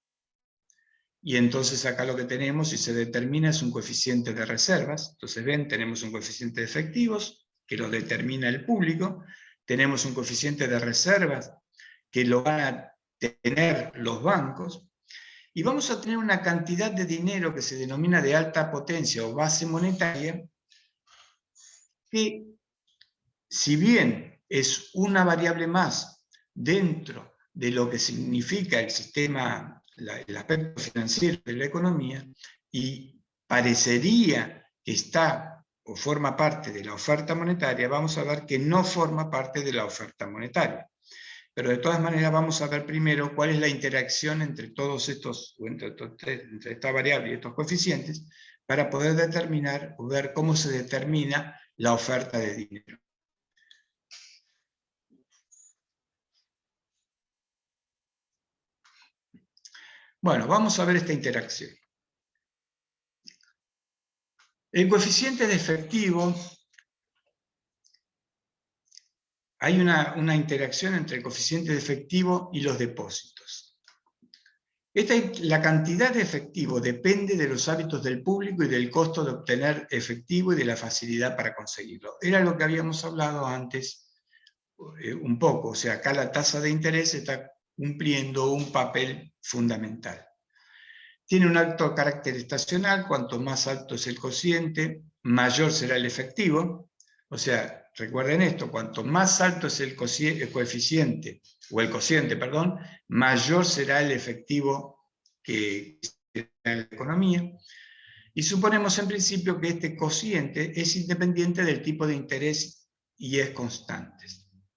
y entonces acá lo que tenemos y se determina es un coeficiente de reservas. Entonces ven, tenemos un coeficiente de efectivos que lo determina el público, tenemos un coeficiente de reservas que lo van a tener los bancos, y vamos a tener una cantidad de dinero que se denomina de alta potencia o base monetaria, que si bien es una variable más dentro de lo que significa el sistema, el aspecto financiero de la economía, y parecería que está o forma parte de la oferta monetaria, vamos a ver que no forma parte de la oferta monetaria. Pero de todas maneras vamos a ver primero cuál es la interacción entre todos estos, entre esta variable y estos coeficientes, para poder determinar o ver cómo se determina la oferta de dinero. Bueno, vamos a ver esta interacción. El coeficiente de efectivo, hay una interacción entre el coeficiente de efectivo y los depósitos. La cantidad de efectivo depende de los hábitos del público y del costo de obtener efectivo y de la facilidad para conseguirlo. Era lo que habíamos hablado antes un poco, o sea, acá la tasa de interés está cumpliendo un papel fundamental. Tiene un alto carácter estacional, cuanto más alto es el cociente, mayor será el efectivo. O sea, recuerden esto, cuanto más alto es el coeficiente, o el cociente, perdón, mayor será el efectivo que en la economía. Y suponemos en principio que este cociente es independiente del tipo de interés y es constante.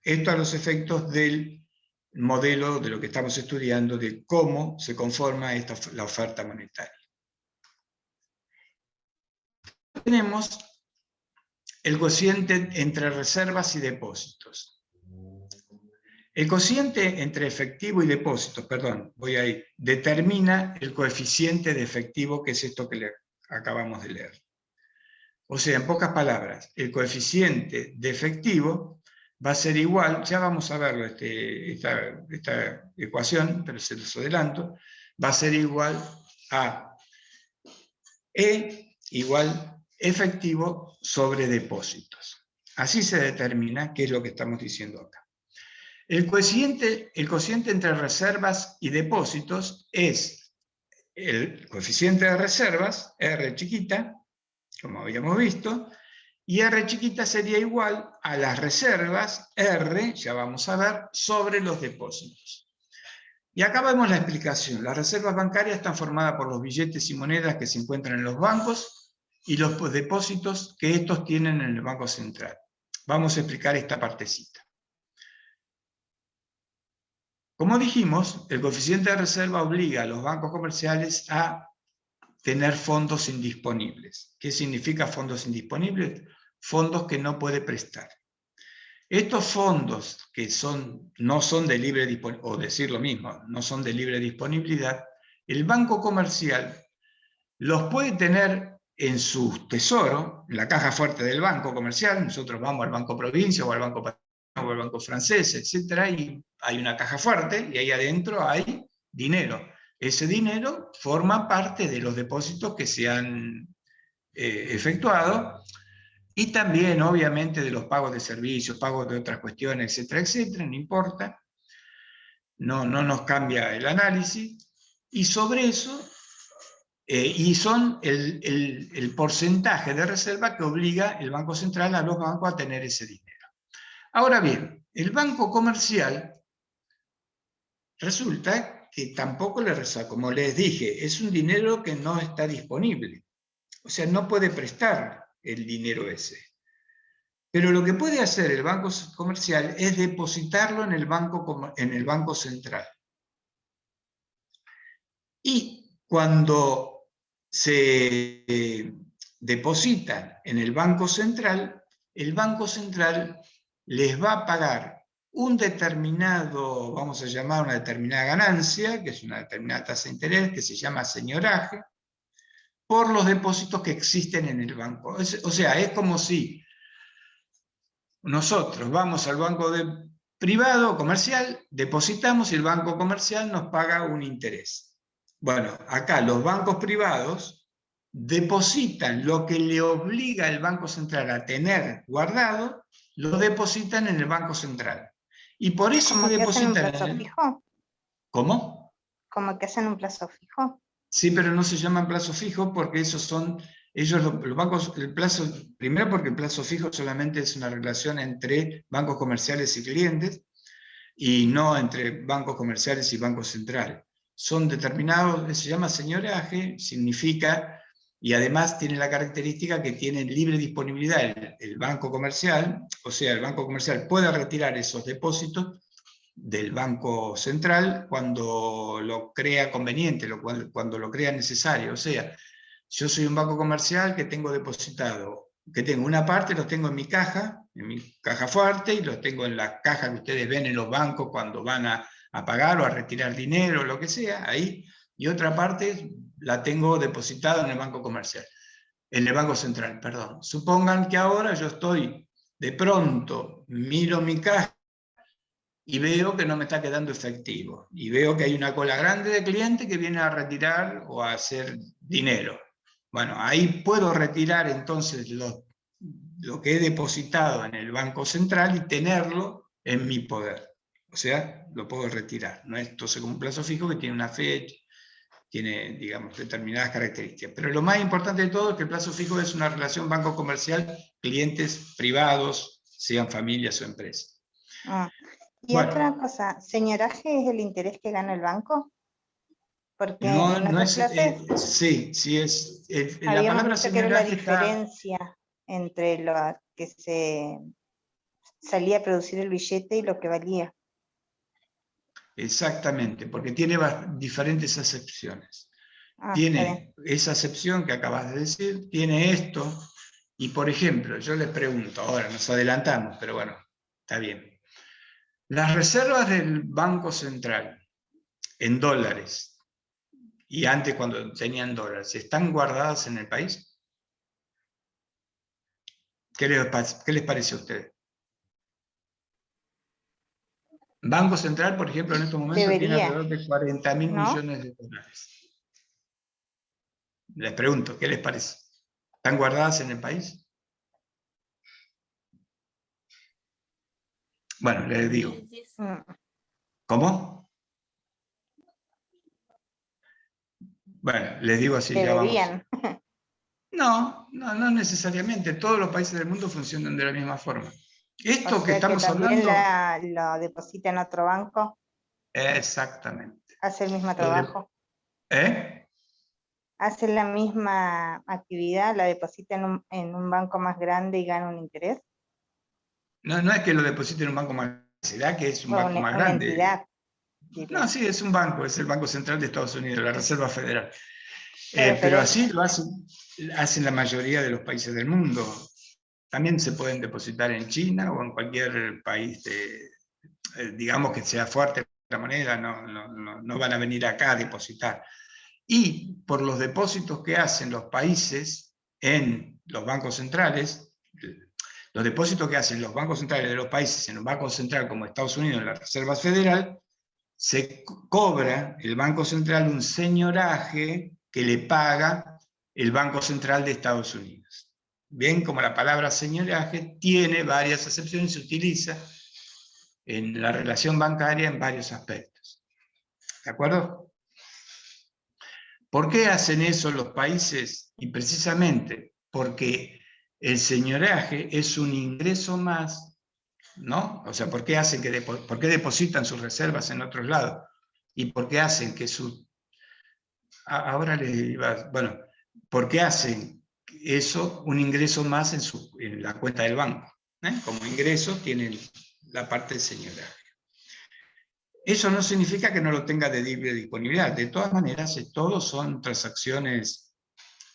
Esto a los efectos del modelo de lo que estamos estudiando, de cómo se conforma la oferta monetaria. Tenemos el cociente entre reservas y depósitos. El cociente entre efectivo y depósitos, perdón, voy ahí, determina el coeficiente de efectivo, que es esto que le acabamos de leer. O sea, en pocas palabras, el coeficiente de efectivo va a ser igual, ya vamos a verlo, esta ecuación, pero se los adelanto, va a ser igual a E igual efectivo sobre depósitos. Así se determina qué es lo que estamos diciendo acá. El cociente entre reservas y depósitos es el coeficiente de reservas, R chiquita, como habíamos visto, y R chiquita sería igual a las reservas, R, ya vamos a ver, sobre los depósitos. Y acá vemos la explicación. Las reservas bancarias están formadas por los billetes y monedas que se encuentran en los bancos y los depósitos que estos tienen en el Banco Central. Vamos a explicar esta partecita. Como dijimos, el coeficiente de reserva obliga a los bancos comerciales a tener fondos indisponibles. ¿Qué significa fondos indisponibles? Fondos que no puede prestar. Estos fondos que no son de libre disponibilidad, o decir lo mismo, no son de libre disponibilidad, el banco comercial los puede tener en su tesoro, en la caja fuerte del banco comercial. Nosotros vamos al Banco Provincia o al Banco o al Banco Francés, etc. Y hay una caja fuerte y ahí adentro hay dinero. Ese dinero forma parte de los depósitos que se han efectuado y también, obviamente, de los pagos de servicios, pagos de otras cuestiones, etcétera, etcétera, no importa. No nos cambia el análisis. Y sobre eso, y son el porcentaje de reserva que obliga el Banco Central a los bancos a tener ese dinero. Ahora bien, el banco comercial resulta que tampoco le reserva, como les dije, es un dinero que no está disponible. O sea, no puede prestar el dinero ese. Pero lo que puede hacer el banco comercial es depositarlo en el banco central. Y cuando se depositan en el Banco Central les va a pagar un determinado, vamos a llamar una determinada ganancia, que es una determinada tasa de interés, que se llama señoraje, por los depósitos que existen en el banco. O sea, es como si nosotros vamos al banco privado, comercial, depositamos y el banco comercial nos paga un interés. Bueno, acá los bancos privados depositan lo que le obliga al Banco Central a tener guardado, lo depositan en el Banco Central. Y por eso ¿Como que que hacen un depositan plazo fijo? ¿Cómo? ¿Como que hacen un plazo fijo? Sí, pero no se llaman plazo fijo porque esos son, los bancos, el plazo, primero porque el plazo fijo solamente es una relación entre bancos comerciales y clientes, y no entre bancos comerciales y bancos centrales. Son determinados, se llama señoraje, significa, y además tiene la característica que tiene libre disponibilidad el banco comercial, o sea, el banco comercial puede retirar esos depósitos del Banco Central cuando lo crea conveniente, cuando lo crea necesario. O sea, yo soy un banco comercial que tengo depositado, que tengo una parte, los tengo en mi caja fuerte, y los tengo en la caja que ustedes ven en los bancos cuando van a pagar o a retirar dinero, lo que sea, ahí, y otra parte la tengo depositada en el banco comercial, en el Banco Central, perdón. Supongan que ahora yo estoy, de pronto, miro mi caja y veo que no me está quedando efectivo, y veo que hay una cola grande de clientes que vienen a retirar o a hacer dinero. Bueno, ahí puedo retirar entonces lo que he depositado en el Banco Central y tenerlo en mi poder. O sea, lo puedo retirar. No es entonces como un plazo fijo que tiene una fecha, tiene, digamos, determinadas características. Pero lo más importante de todo es que el plazo fijo es una relación banco comercial, clientes privados, sean familias o empresas. Ah. Y Bueno. otra cosa, ¿señoraje es el interés que gana el banco? Porque No, en no otras es, clases sí es, la habíamos palabra visto que era la señoraje está, diferencia entre lo que se salía a producir el billete y lo que valía. exactamente, porque tiene diferentes acepciones. Ah, está bien. Tiene esa acepción que acabas de decir, tiene esto, y por ejemplo, yo les pregunto, ahora nos adelantamos, pero bueno, está bien. Las reservas del Banco Central en dólares, y antes cuando tenían dólares, ¿están guardadas en el país? ¿Qué les parece a ustedes? Banco Central, por ejemplo, en estos momentos tiene Debería, alrededor de 40.000 ¿no? millones de dólares. Les pregunto, ¿qué les parece? ¿Están guardadas en el país? Bueno, les digo. Mm, ¿Cómo? Bueno, les digo así, ya vamos. Deberían. No necesariamente. Todos los países del mundo funcionan de la misma forma. Esto O que sea que estamos también hablando... lo deposita en otro banco, Exactamente. hace el mismo Lo de- trabajo, ¿Eh? hace la misma actividad, la deposita en un banco más grande y gana un interés, No es que lo deposite en un banco más grande, será que es un o banco más una grande. entidad, diría. No, sí, es un banco, es el Banco Central de Estados Unidos, la Reserva Federal. Pero Pero es- así lo hacen la mayoría de los países del mundo. También se pueden depositar en China o en cualquier país, digamos que sea fuerte la moneda, no van a venir acá a depositar. Y por los depósitos que hacen los países en los bancos centrales, los depósitos que hacen los bancos centrales de los países en un banco central como Estados Unidos, en la Reserva Federal, se cobra el Banco Central un señoraje que le paga el Banco Central de Estados Unidos. Bien, como la palabra señoraje tiene varias acepciones, se utiliza en la relación bancaria en varios aspectos. ¿De acuerdo? ¿Por qué hacen eso los países? Y precisamente porque el señoraje es un ingreso más, ¿no? O sea, ¿por qué depositan sus reservas en otros lados? ¿Y por qué hacen que ahora les iba, bueno, ¿por qué hacen eso un ingreso más en la cuenta del banco? Como ingreso tienen la parte de señoraje. Eso no significa que no lo tenga de libre disponibilidad. De todas maneras, todos son transacciones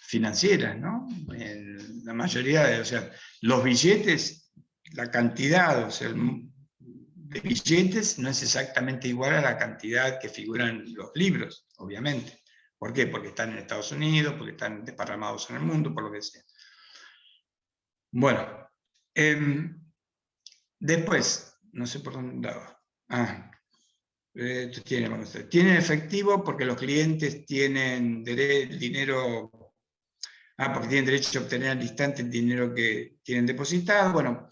financieras, ¿no? En la mayoría o sea, los billetes, la cantidad, o sea, de billetes no es exactamente igual a la cantidad que figuran en los libros, obviamente. ¿Por qué? Porque están en Estados Unidos, porque están desparramados en el mundo, por lo que sea. Bueno, después, no sé por dónde andaba. Tienen efectivo porque los clientes tienen dinero, porque tienen derecho a obtener al instante el dinero que tienen depositado. Bueno,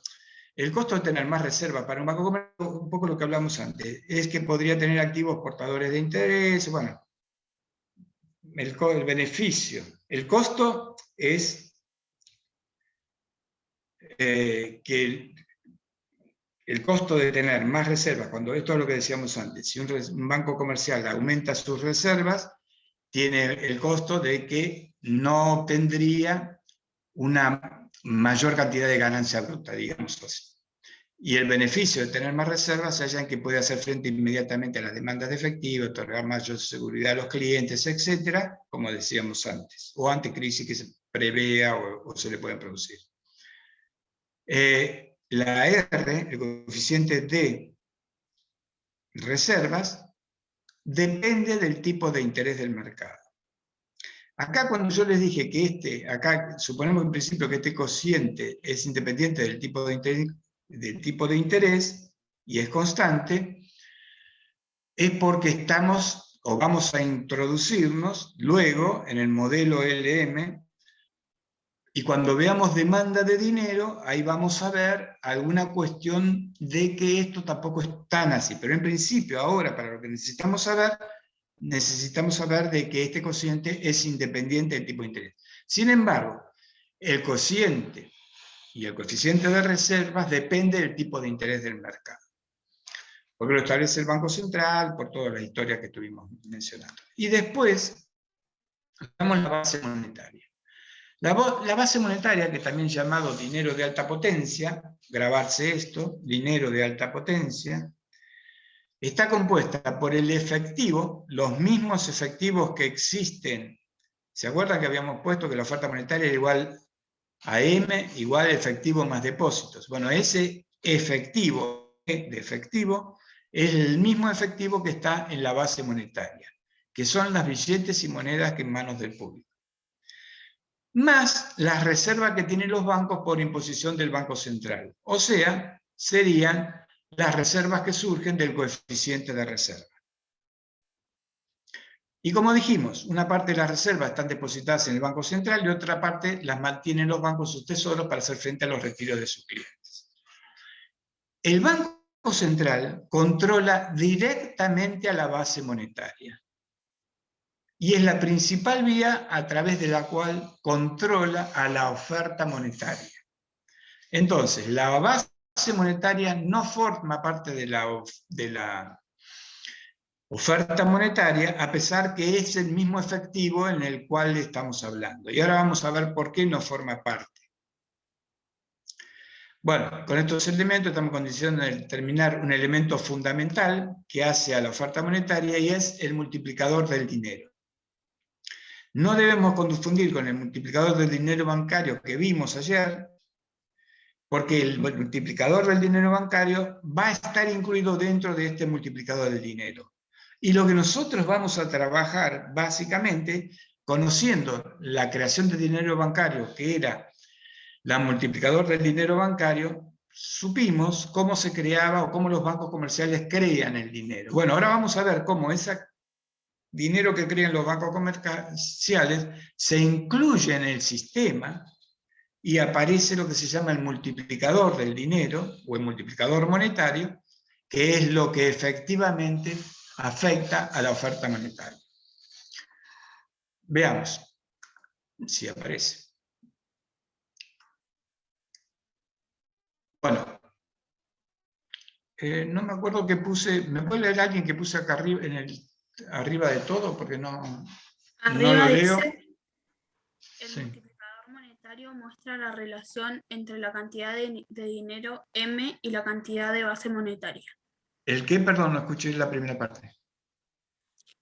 el costo de tener más reservas para un banco comercial, un poco lo que hablamos antes, es que podría tener activos portadores de interés. Bueno, el beneficio. El costo es que el costo de tener más reservas, cuando esto es lo que decíamos antes, si un banco comercial aumenta sus reservas, tiene el costo de que no obtendría una mayor cantidad de ganancia bruta, digamos así. Y el beneficio de tener más reservas se halla en que puede hacer frente inmediatamente a las demandas de efectivo, otorgar mayor seguridad a los clientes, etcétera, como decíamos antes, o ante crisis que se prevea o se le puedan producir. La R, el coeficiente de reservas, depende del tipo de interés del mercado. Acá cuando yo les dije que acá suponemos en principio que este cociente es independiente del tipo de interés y es constante, es porque estamos o vamos a introducirnos luego en el modelo LM, y cuando veamos demanda de dinero, ahí vamos a ver alguna cuestión de que esto tampoco es tan así, pero en principio ahora para lo que necesitamos saber de que este cociente es independiente del tipo de interés. Sin embargo, el cociente y el coeficiente de reservas depende del tipo de interés del mercado, porque lo establece el Banco Central por todas las historias que estuvimos mencionando. Y después, tenemos la base monetaria. La base monetaria, que también llamado dinero de alta potencia, grabarse esto, dinero de alta potencia, está compuesta por el efectivo, los mismos efectivos que existen. ¿Se acuerdan que habíamos puesto que la oferta monetaria era igual a M igual efectivo más depósitos? Bueno, ese efectivo de efectivo es el mismo efectivo que está en la base monetaria, que son las billetes y monedas que en manos del público, más las reservas que tienen los bancos por imposición del Banco Central. O sea, serían las reservas que surgen del coeficiente de reserva. Y como dijimos, una parte de las reservas están depositadas en el Banco Central y otra parte las mantienen los bancos sus tesoros para hacer frente a los retiros de sus clientes. El Banco Central controla directamente a la base monetaria. Y es la principal vía a través de la cual controla a la oferta monetaria. Entonces, la base monetaria no forma parte de la oferta monetaria, a pesar que es el mismo efectivo en el cual estamos hablando. Y ahora vamos a ver por qué no forma parte. Bueno, con estos elementos estamos en condición de determinar un elemento fundamental que hace a la oferta monetaria y es el multiplicador del dinero. No debemos confundir con el multiplicador del dinero bancario que vimos ayer, porque el multiplicador del dinero bancario va a estar incluido dentro de este multiplicador del dinero. Y lo que nosotros vamos a trabajar, básicamente, conociendo la creación de dinero bancario, que era la multiplicador del dinero bancario, supimos cómo se creaba o cómo los bancos comerciales crean el dinero. Bueno, ahora vamos a ver cómo ese dinero que crean los bancos comerciales se incluye en el sistema y aparece lo que se llama el multiplicador del dinero o el multiplicador monetario, que es lo que efectivamente afecta a la oferta monetaria. Veamos si aparece. Bueno, no me acuerdo qué puse. ¿Me puede leer alguien que puse acá arriba, arriba de todo? Porque no lo leo. Dice, el Sí. multiplicador monetario muestra la relación entre la cantidad de dinero M y la cantidad de base monetaria. ¿El qué? Perdón, no escuché la primera parte.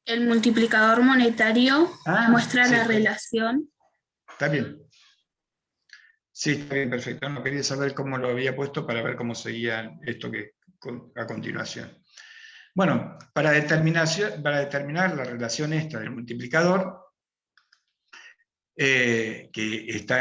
El multiplicador monetario muestra sí, la relación. Está bien. Sí, está bien, perfecto. No quería saber cómo lo había puesto para ver cómo seguía esto a continuación. Bueno, para determinar la relación esta del multiplicador, que está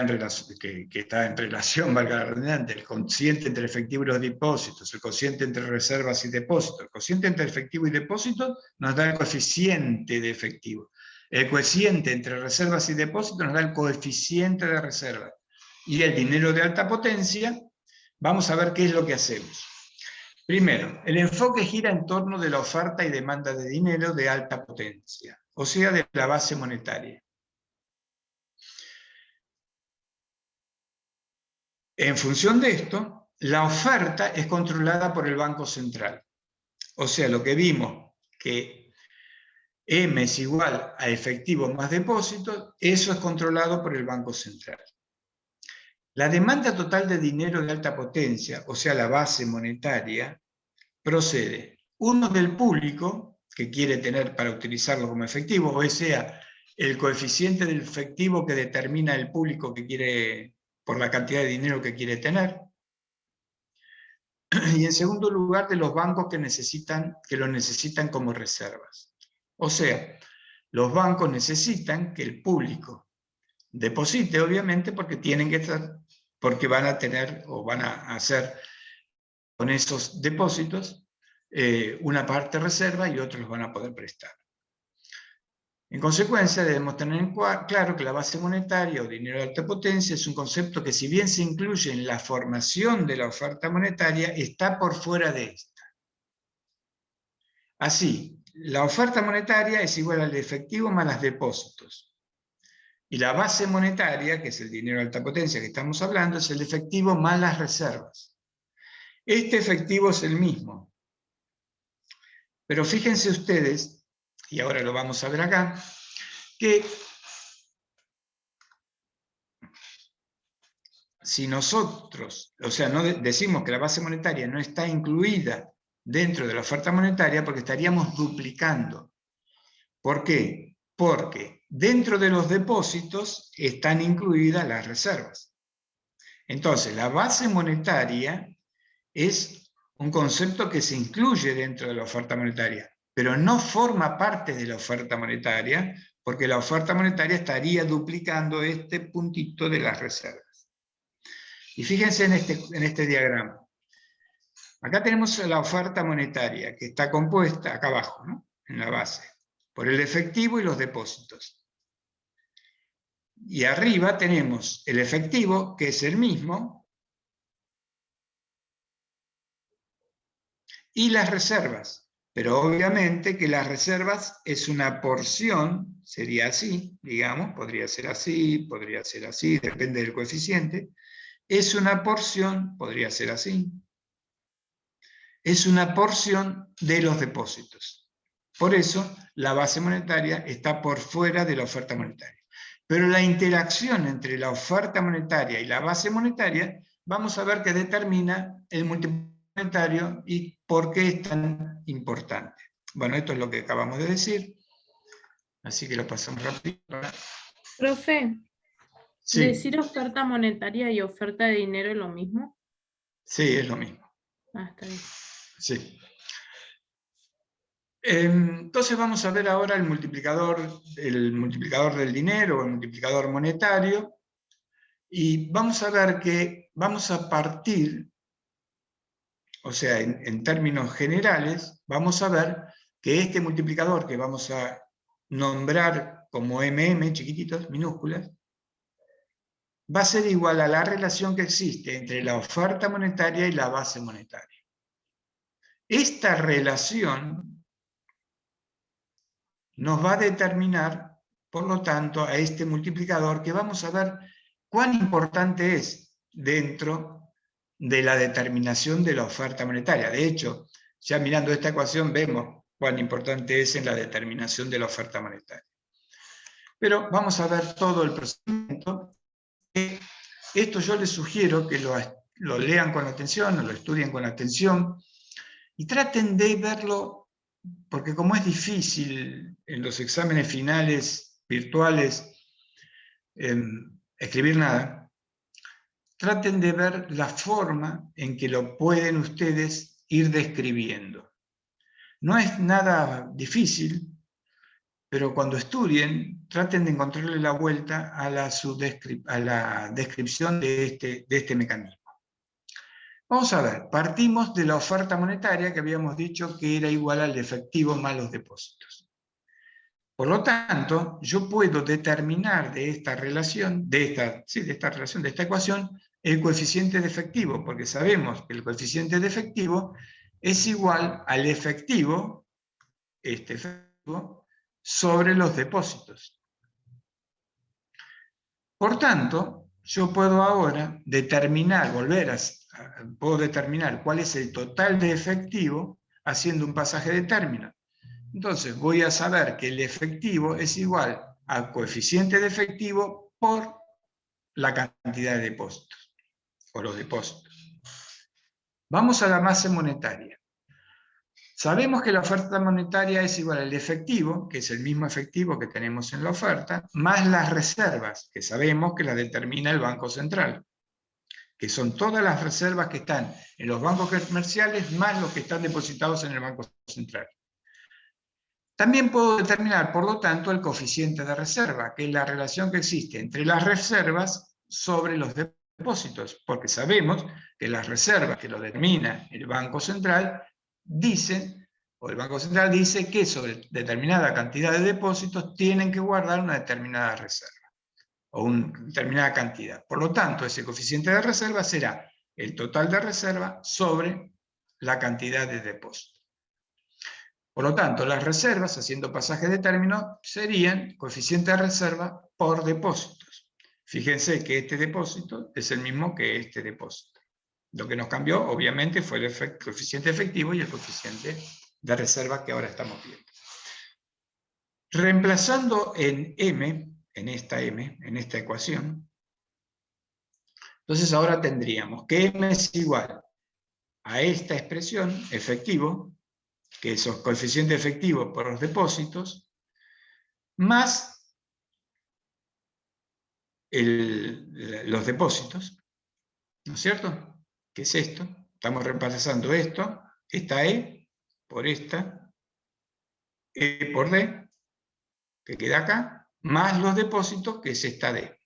en relación, valga la redundancia, el cociente entre efectivo y los depósitos, el cociente entre reservas y depósitos. El cociente entre efectivo y depósitos nos da el coeficiente de efectivo. El cociente entre reservas y depósitos nos da el coeficiente de reserva. Y el dinero de alta potencia, vamos a ver qué es lo que hacemos. Primero, el enfoque gira en torno de la oferta y demanda de dinero de alta potencia, o sea, de la base monetaria. En función de esto, la oferta es controlada por el Banco Central. O sea, lo que vimos, que M es igual a efectivo más depósito, eso es controlado por el Banco Central. La demanda total de dinero de alta potencia, o sea, la base monetaria, procede, uno, del público, que quiere tener para utilizarlo como efectivo, o sea, el coeficiente del efectivo que determina el público que quiere, por la cantidad de dinero que quiere tener. Y en segundo lugar, de los bancos que lo necesitan como reservas. O sea, los bancos necesitan que el público deposite, obviamente, porque tienen que estar, porque van a tener o van a hacer con esos depósitos una parte reserva y otros los van a poder prestar. En consecuencia, debemos tener en claro que la base monetaria o dinero de alta potencia es un concepto que, si bien se incluye en la formación de la oferta monetaria, está por fuera de esta. Así, la oferta monetaria es igual al efectivo más los depósitos. Y la base monetaria, que es el dinero de alta potencia que estamos hablando, es el efectivo más las reservas. Este efectivo es el mismo. Pero fíjense ustedes, y ahora lo vamos a ver acá, que si nosotros, o sea, no decimos que la base monetaria no está incluida dentro de la oferta monetaria, porque estaríamos duplicando. ¿Por qué? Porque dentro de los depósitos están incluidas las reservas. Entonces, la base monetaria es un concepto que se incluye dentro de la oferta monetaria, pero no forma parte de la oferta monetaria, porque la oferta monetaria estaría duplicando este puntito de las reservas. Y fíjense en este diagrama. Acá tenemos la oferta monetaria, que está compuesta, acá abajo, ¿no?, en la base, por el efectivo y los depósitos. Y arriba tenemos el efectivo, que es el mismo, y las reservas. Pero obviamente que las reservas es una porción, sería así, digamos, podría ser así, depende del coeficiente. Es una porción, podría ser así, es una porción de los depósitos. Por eso, la base monetaria está por fuera de la oferta monetaria. Pero la interacción entre la oferta monetaria y la base monetaria, vamos a ver que determina el multiplicador monetario y por qué es tan importante. Bueno, esto es lo que acabamos de decir, así que lo pasamos rápido. Profe, Sí, ¿decir oferta monetaria y oferta de dinero es lo mismo? sí, es lo mismo. Ah, está bien. Sí. Entonces vamos a ver ahora el multiplicador del dinero, o el multiplicador monetario, y vamos a ver que vamos a partir, o sea, en términos generales, vamos a ver que este multiplicador que vamos a nombrar como MM, chiquititos, minúsculas, va a ser igual a la relación que existe entre la oferta monetaria y la base monetaria. Esta relación nos va a determinar, por lo tanto, a este multiplicador, que vamos a ver cuán importante es dentro de la determinación de la oferta monetaria. De hecho, ya mirando esta ecuación vemos cuán importante es en la determinación de la oferta monetaria. Pero vamos a ver todo el procedimiento. Esto yo les sugiero que lo lean con atención, o lo estudien con atención, y traten de verlo, porque como es difícil en los exámenes finales virtuales escribir nada, traten de ver la forma en que lo pueden ustedes ir describiendo. No es nada difícil, pero cuando estudien, traten de encontrarle la vuelta a la descripción de este mecanismo. Vamos a ver, partimos de la oferta monetaria que habíamos dicho que era igual al efectivo más los depósitos. Por lo tanto, yo puedo determinar de esta relación, de esta ecuación, el coeficiente de efectivo, porque sabemos que el coeficiente de efectivo es igual al efectivo, este efectivo, sobre los depósitos. Por tanto, yo puedo ahora puedo determinar cuál es el total de efectivo haciendo un pasaje de término. Entonces voy a saber que el efectivo es igual al coeficiente de efectivo por la cantidad de depósitos. o los depósitos. Vamos a la base monetaria. Sabemos que la oferta monetaria es igual al efectivo, que es el mismo efectivo que tenemos en la oferta, más las reservas, que sabemos que las determina el Banco Central, que son todas las reservas que están en los bancos comerciales más los que están depositados en el Banco Central. También puedo determinar, por lo tanto, el coeficiente de reserva, que es la relación que existe entre las reservas sobre los depósitos, porque sabemos que las reservas que lo determina el Banco Central dicen, o el Banco Central dice que sobre determinada cantidad de depósitos tienen que guardar una determinada reserva, o una determinada cantidad. Por lo tanto, ese coeficiente de reserva será el total de reserva sobre la cantidad de depósitos. Por lo tanto, las reservas, haciendo pasaje de término, serían coeficiente de reserva por depósitos. Fíjense que este depósito es el mismo que este depósito. Lo que nos cambió, obviamente, fue el coeficiente efectivo y el coeficiente de reserva que ahora estamos viendo. Reemplazando en M, en esta ecuación, entonces ahora tendríamos que M es igual a esta expresión, efectivo, que es el coeficiente efectivo por los depósitos, más los depósitos, ¿no es cierto? ¿Qué es esto? Estamos reemplazando esto, esta E por esta, E por D, que queda acá, más los depósitos, que es esta D.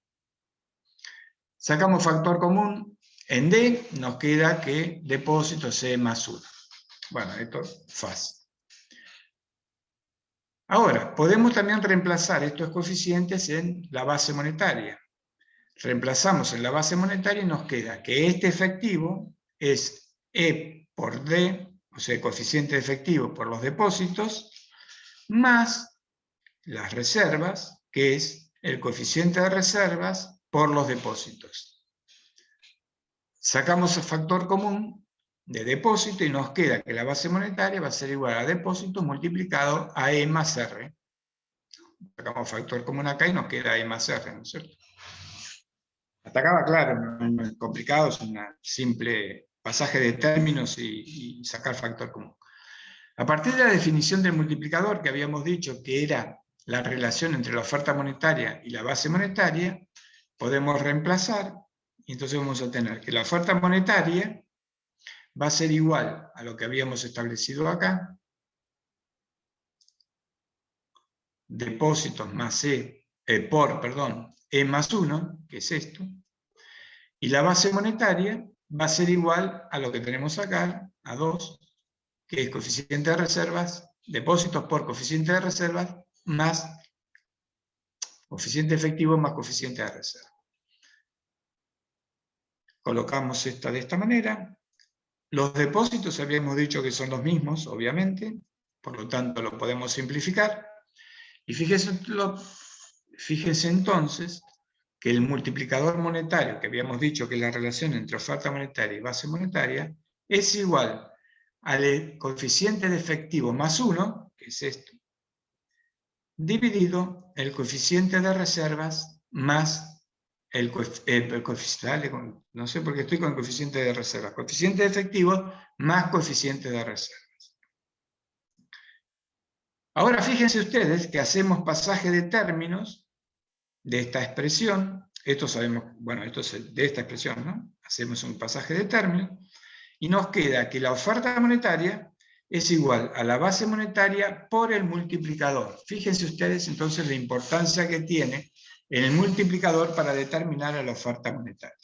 Sacamos factor común, en D nos queda que depósito C más 1. Bueno, esto es fácil. Ahora, podemos también reemplazar estos coeficientes en la base monetaria. Reemplazamos en la base monetaria y nos queda que este efectivo es E por D, o sea, el coeficiente efectivo por los depósitos, más las reservas, que es el coeficiente de reservas por los depósitos. Sacamos el factor común de depósito y nos queda que la base monetaria va a ser igual a depósito multiplicado a E más R. Sacamos factor común acá y nos queda E más R, ¿no es cierto? Hasta acá va claro, no es complicado, es un simple pasaje de términos y sacar factor común. A partir de la definición del multiplicador que habíamos dicho que era la relación entre la oferta monetaria y la base monetaria, podemos reemplazar, y entonces vamos a tener que la oferta monetaria va a ser igual a lo que habíamos establecido acá, depósitos más E más 1, que es esto, y la base monetaria va a ser igual a lo que tenemos acá, a 2, que es coeficiente de reservas, depósitos por coeficiente de reservas, más coeficiente efectivo más coeficiente de reserva. Colocamos esta de esta manera. Los depósitos habíamos dicho que son los mismos, obviamente, por lo tanto lo podemos simplificar. Y fíjense entonces que el multiplicador monetario, que habíamos dicho que es la relación entre oferta monetaria y base monetaria, es igual al coeficiente de efectivo más 1, que es esto, dividido el coeficiente de reservas más el coeficiente, no sé por qué estoy con el coeficiente de reservas, coeficiente de efectivo más coeficiente de reservas. Ahora fíjense ustedes que hacemos pasaje de términos de esta expresión, esto sabemos, bueno, esto es de esta expresión, ¿no? Hacemos un pasaje de términos, y nos queda que la oferta monetaria es igual a la base monetaria por el multiplicador. Fíjense ustedes entonces la importancia que tiene en el multiplicador para determinar a la oferta monetaria.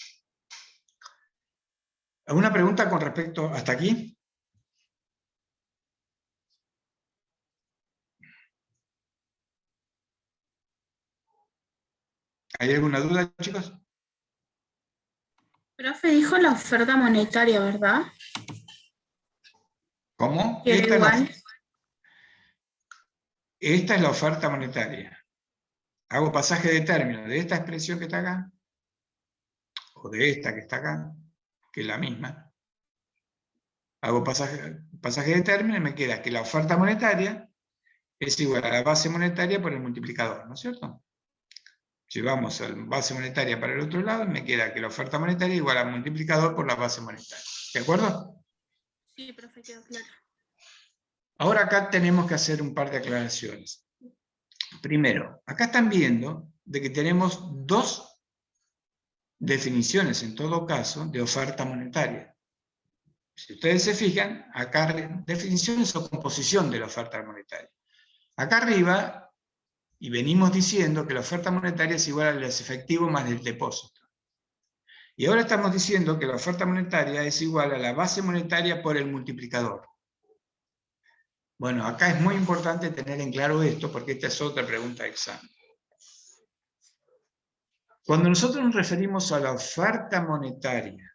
¿Alguna pregunta con respecto hasta aquí? ¿Hay alguna duda, chicos? Profe dijo la oferta monetaria, ¿verdad? ¿Cómo? Que era igual. Esta es la oferta monetaria. Hago pasaje de términos de esta expresión que está acá, o de esta que está acá, que es la misma. Hago pasaje de términos y me queda que la oferta monetaria es igual a la base monetaria por el multiplicador, ¿no es cierto? Si vamos a la base monetaria para el otro lado, me queda que la oferta monetaria igual a multiplicador por la base monetaria. ¿De acuerdo? Sí, profe, quedó claro. Ahora acá tenemos que hacer un par de aclaraciones. Primero, acá están viendo de que tenemos dos definiciones, en todo caso, de oferta monetaria. Si ustedes se fijan, acá definiciones o composición de la oferta monetaria. Acá arriba, y venimos diciendo que la oferta monetaria es igual al efectivo más el depósito. Y ahora estamos diciendo que la oferta monetaria es igual a la base monetaria por el multiplicador. Bueno, acá es muy importante tener en claro esto, porque esta es otra pregunta de examen. Cuando nosotros nos referimos a la oferta monetaria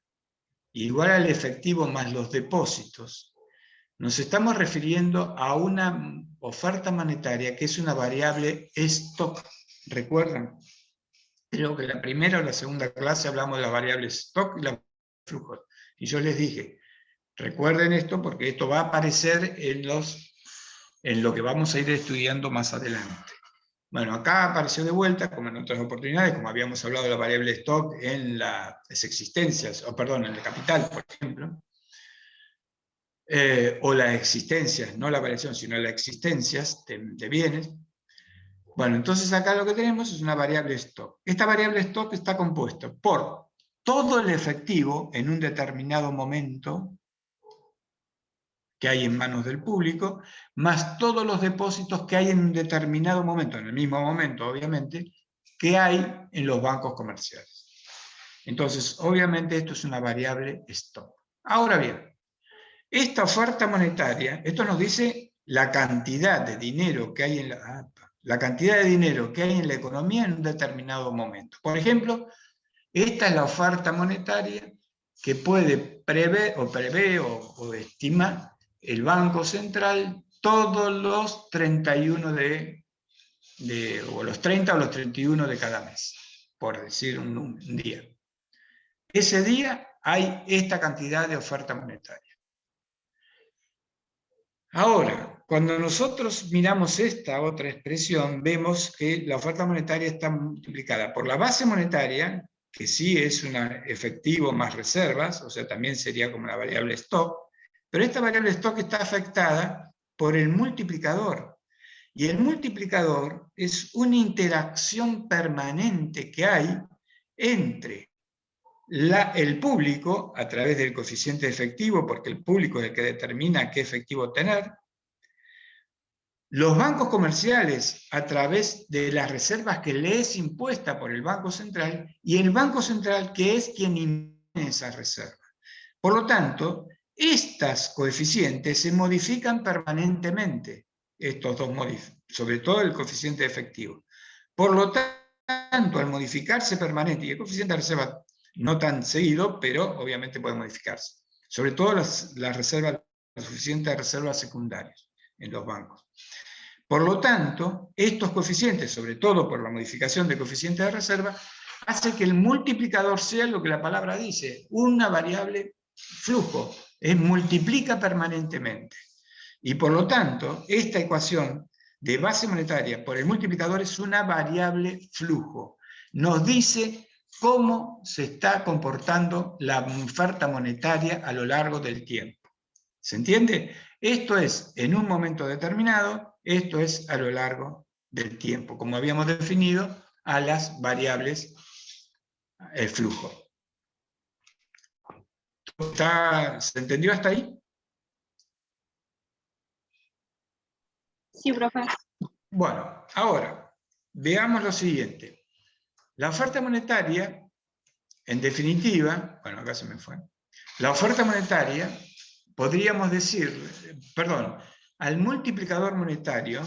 igual al efectivo más los depósitos, nos estamos refiriendo a una oferta monetaria que es una variable stock. ¿Recuerdan? Creo que en la primera o la segunda clase hablamos de las variables stock y los flujos. Y yo les dije, recuerden esto porque esto va a aparecer en lo que vamos a ir estudiando más adelante. Bueno, acá apareció de vuelta, como en otras oportunidades, como habíamos hablado de la variable stock en las existencias, o perdón, en el capital, por ejemplo, o las existencias, no la variación, sino las existencias de bienes. Bueno, entonces acá lo que tenemos es una variable stock. Esta variable stock está compuesta por todo el efectivo en un determinado momento que hay en manos del público, más todos los depósitos que hay en un determinado momento, en el mismo momento, obviamente, que hay en los bancos comerciales. Entonces, obviamente, esto es una variable stock. Ahora bien, esta oferta monetaria, esto nos dice la cantidad de dinero que hay en la cantidad de dinero que hay en la economía en un determinado momento. Por ejemplo, esta es la oferta monetaria que puede prever o estima el Banco Central todos los 31 o los 30 o los 31 de cada mes, por decir un día. Ese día hay esta cantidad de oferta monetaria. Ahora, cuando nosotros miramos esta otra expresión, vemos que la oferta monetaria está multiplicada por la base monetaria, que sí es un efectivo más reservas, o sea, también sería como la variable stock, pero esta variable stock está afectada por el multiplicador. Y el multiplicador es una interacción permanente que hay entre el público, a través del coeficiente efectivo, porque el público es el que determina qué efectivo tener, los bancos comerciales, a través de las reservas que le es impuesta por el Banco Central, y el Banco Central, que es quien impone esas reservas. Por lo tanto, estas coeficientes se modifican permanentemente, estos dos sobre todo el coeficiente efectivo. Por lo tanto, al modificarse permanente, y el coeficiente de reserva no tan seguido, pero obviamente puede modificarse, sobre todo las reservas, los coeficientes de reservas secundarios en los bancos. Por lo tanto, estos coeficientes, sobre todo por la modificación del coeficiente de reserva, hace que el multiplicador sea lo que la palabra dice, una variable flujo, multiplica permanentemente. Y por lo tanto, esta ecuación de base monetaria por el multiplicador es una variable flujo. Nos dice cómo se está comportando la oferta monetaria a lo largo del tiempo. ¿Se entiende? Esto es en un momento determinado, esto es a lo largo del tiempo, como habíamos definido a las variables el flujo. ¿Se entendió hasta ahí? Sí, profe. Bueno, ahora, veamos lo siguiente. La oferta monetaria, en definitiva, bueno, acá se me fue. La oferta monetaria, podríamos decir, perdón, al multiplicador monetario,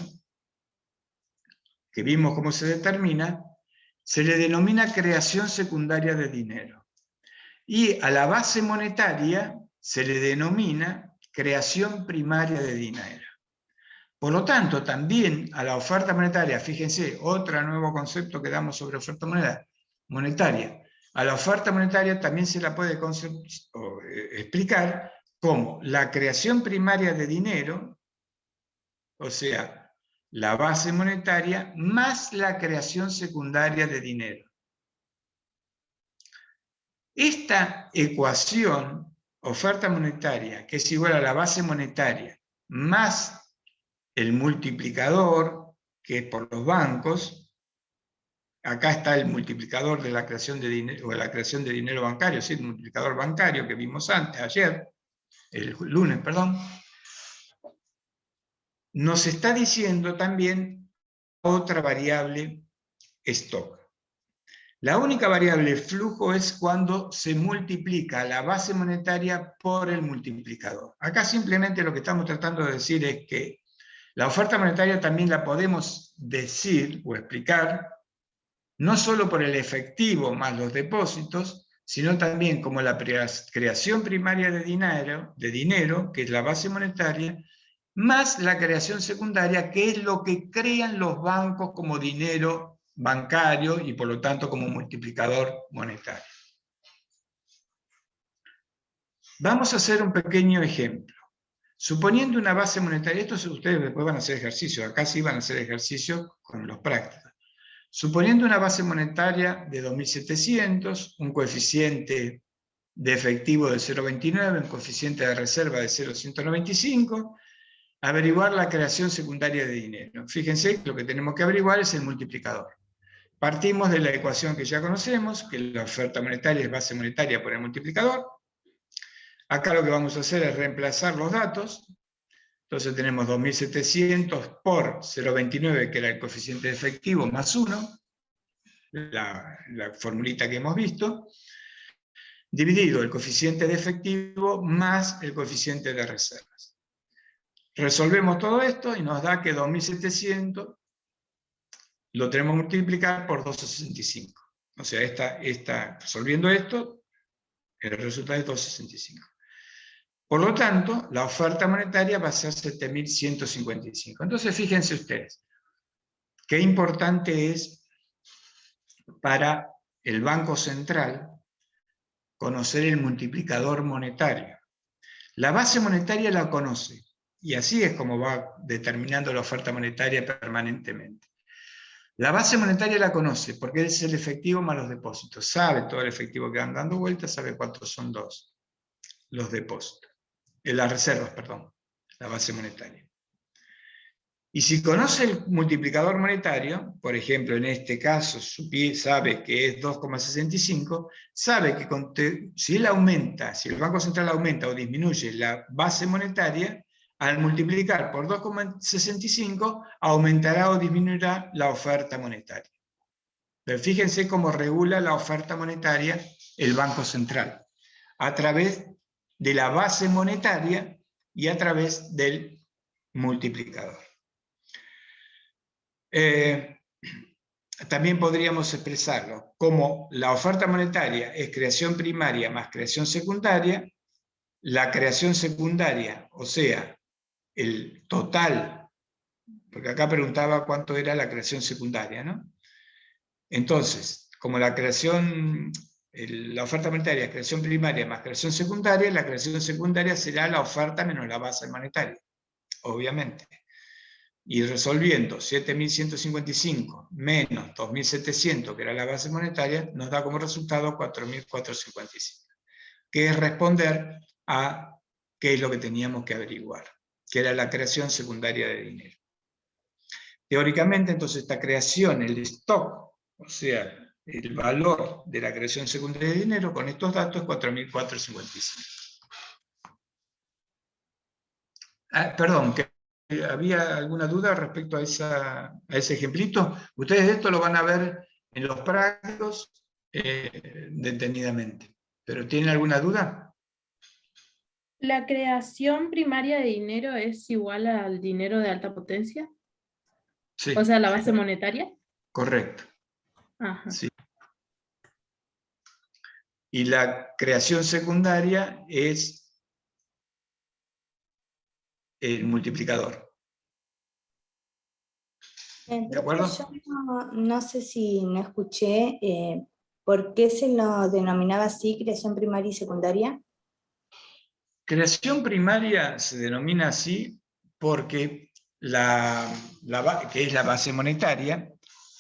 que vimos cómo se determina, se le denomina creación secundaria de dinero. Y a la base monetaria se le denomina creación primaria de dinero. Por lo tanto, también a la oferta monetaria, fíjense, otro nuevo concepto que damos sobre oferta monetaria, a la oferta monetaria también se la puede explicar como la creación primaria de dinero, o sea, la base monetaria más la creación secundaria de dinero. Esta ecuación, oferta monetaria, que es igual a la base monetaria, más el multiplicador, que es por los bancos, acá está el multiplicador de la creación de dinero, o de la creación de dinero bancario, ¿sí? El multiplicador bancario que vimos ayer, el lunes, perdón, nos está diciendo también otra variable stock. La única variable flujo es cuando se multiplica la base monetaria por el multiplicador. Acá simplemente lo que estamos tratando de decir es que la oferta monetaria también la podemos decir o explicar no solo por el efectivo más los depósitos, sino también como la creación primaria de dinero, que es la base monetaria, más la creación secundaria, que es lo que crean los bancos como dinero bancario y por lo tanto como multiplicador monetario. Vamos a hacer un pequeño ejemplo. Suponiendo una base monetaria, esto ustedes después van a hacer ejercicio, acá sí van a hacer ejercicio con los prácticos. Suponiendo una base monetaria de 2.700, un coeficiente de efectivo de 0,29, un coeficiente de reserva de 0,195, averiguar la creación secundaria de dinero. Fíjense que lo que tenemos que averiguar es el multiplicador. Partimos de la ecuación que ya conocemos, que la oferta monetaria es base monetaria por el multiplicador. Acá lo que vamos a hacer es reemplazar los datos. Entonces tenemos 2.700 por 0,29, que era el coeficiente de efectivo, más 1, la formulita que hemos visto, dividido el coeficiente de efectivo más el coeficiente de reservas. Resolvemos todo esto y nos da que 2.700 lo tenemos que multiplicar por 265. O sea, resolviendo esto, el resultado es 265. Por lo tanto, la oferta monetaria va a ser 7.155. Entonces, fíjense ustedes, qué importante es para el Banco Central conocer el multiplicador monetario. La base monetaria la conoce, y así es como va determinando la oferta monetaria permanentemente. La base monetaria la conoce porque es el efectivo más los depósitos. Sabe todo el efectivo que van dando vueltas, sabe cuántos son los depósitos. Las reservas, perdón, la base monetaria. Y si conoce el multiplicador monetario, por ejemplo, en este caso, sabe que es 2,65, sabe que si el Banco Central aumenta o disminuye la base monetaria, al multiplicar por 2,65, aumentará o disminuirá la oferta monetaria. Pero fíjense cómo regula la oferta monetaria el Banco Central, a través de la base monetaria y a través del multiplicador. También podríamos expresarlo como la oferta monetaria es creación primaria más creación secundaria, la creación secundaria, o sea, el total, porque acá preguntaba cuánto era la creación secundaria, ¿no? Entonces, como la oferta monetaria es creación primaria más creación secundaria, la creación secundaria será la oferta menos la base monetaria, obviamente. Y resolviendo 7.155 menos 2.700, que era la base monetaria, nos da como resultado 4.455, que es responder a qué es lo que teníamos que averiguar, que era la creación secundaria de dinero. Teóricamente, entonces, esta creación, el stock, o sea, el valor de la creación secundaria de dinero, con estos datos es 4.455. Perdón, ¿había alguna duda respecto a ese ejemplito? Ustedes esto lo van a ver en los prácticos detenidamente. ¿Pero tienen alguna duda? ¿La creación primaria de dinero es igual al dinero de alta potencia? Sí. O sea, la base monetaria. Correcto. Ajá. Sí. Y la creación secundaria es el multiplicador. ¿De acuerdo? Yo no sé si no escuché por qué se lo denominaba así, creación primaria y secundaria. Creación primaria se denomina así porque que es la base monetaria,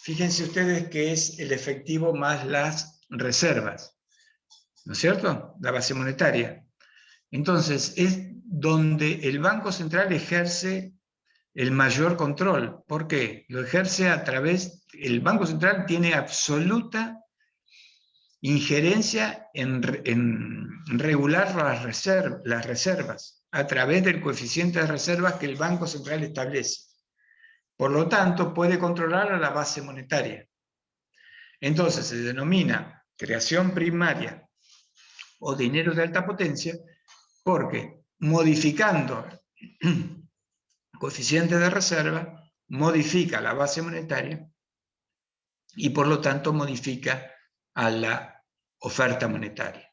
fíjense ustedes que es el efectivo más las reservas, ¿no es cierto? La base monetaria. Entonces, es donde el Banco Central ejerce el mayor control. ¿Por qué? Lo ejerce a través, el Banco Central tiene absoluta injerencia en regular las reservas a través del coeficiente de reservas que el Banco Central establece. Por lo tanto, puede controlar a la base monetaria. Entonces, se denomina creación primaria o dinero de alta potencia porque modificando coeficiente de reserva, modifica la base monetaria y por lo tanto modifica a la oferta monetaria.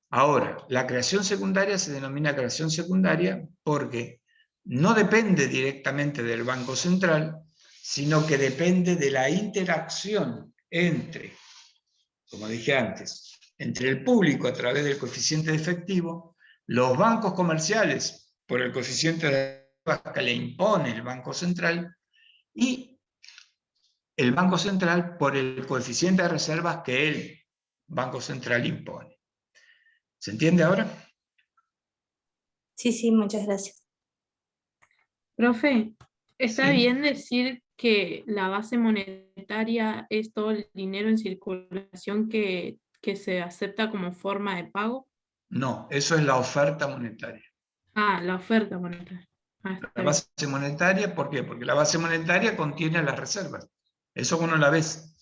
Ahora, la creación secundaria se denomina creación secundaria porque no depende directamente del Banco Central, sino que depende de la interacción entre, como dije antes, entre el público a través del coeficiente de efectivo, los bancos comerciales por el coeficiente de reservas que le impone el Banco Central y el Banco Central por el coeficiente de reservas que el Banco Central impone. ¿Se entiende ahora? Sí, sí, muchas gracias. Profe, ¿está Sí. bien decir que la base monetaria es todo el dinero en circulación que se acepta como forma de pago? No, eso es la oferta monetaria. Ah, la oferta monetaria. Ah, está La bien. base monetaria, ¿por qué? Porque la base monetaria contiene las reservas. Eso uno la ves.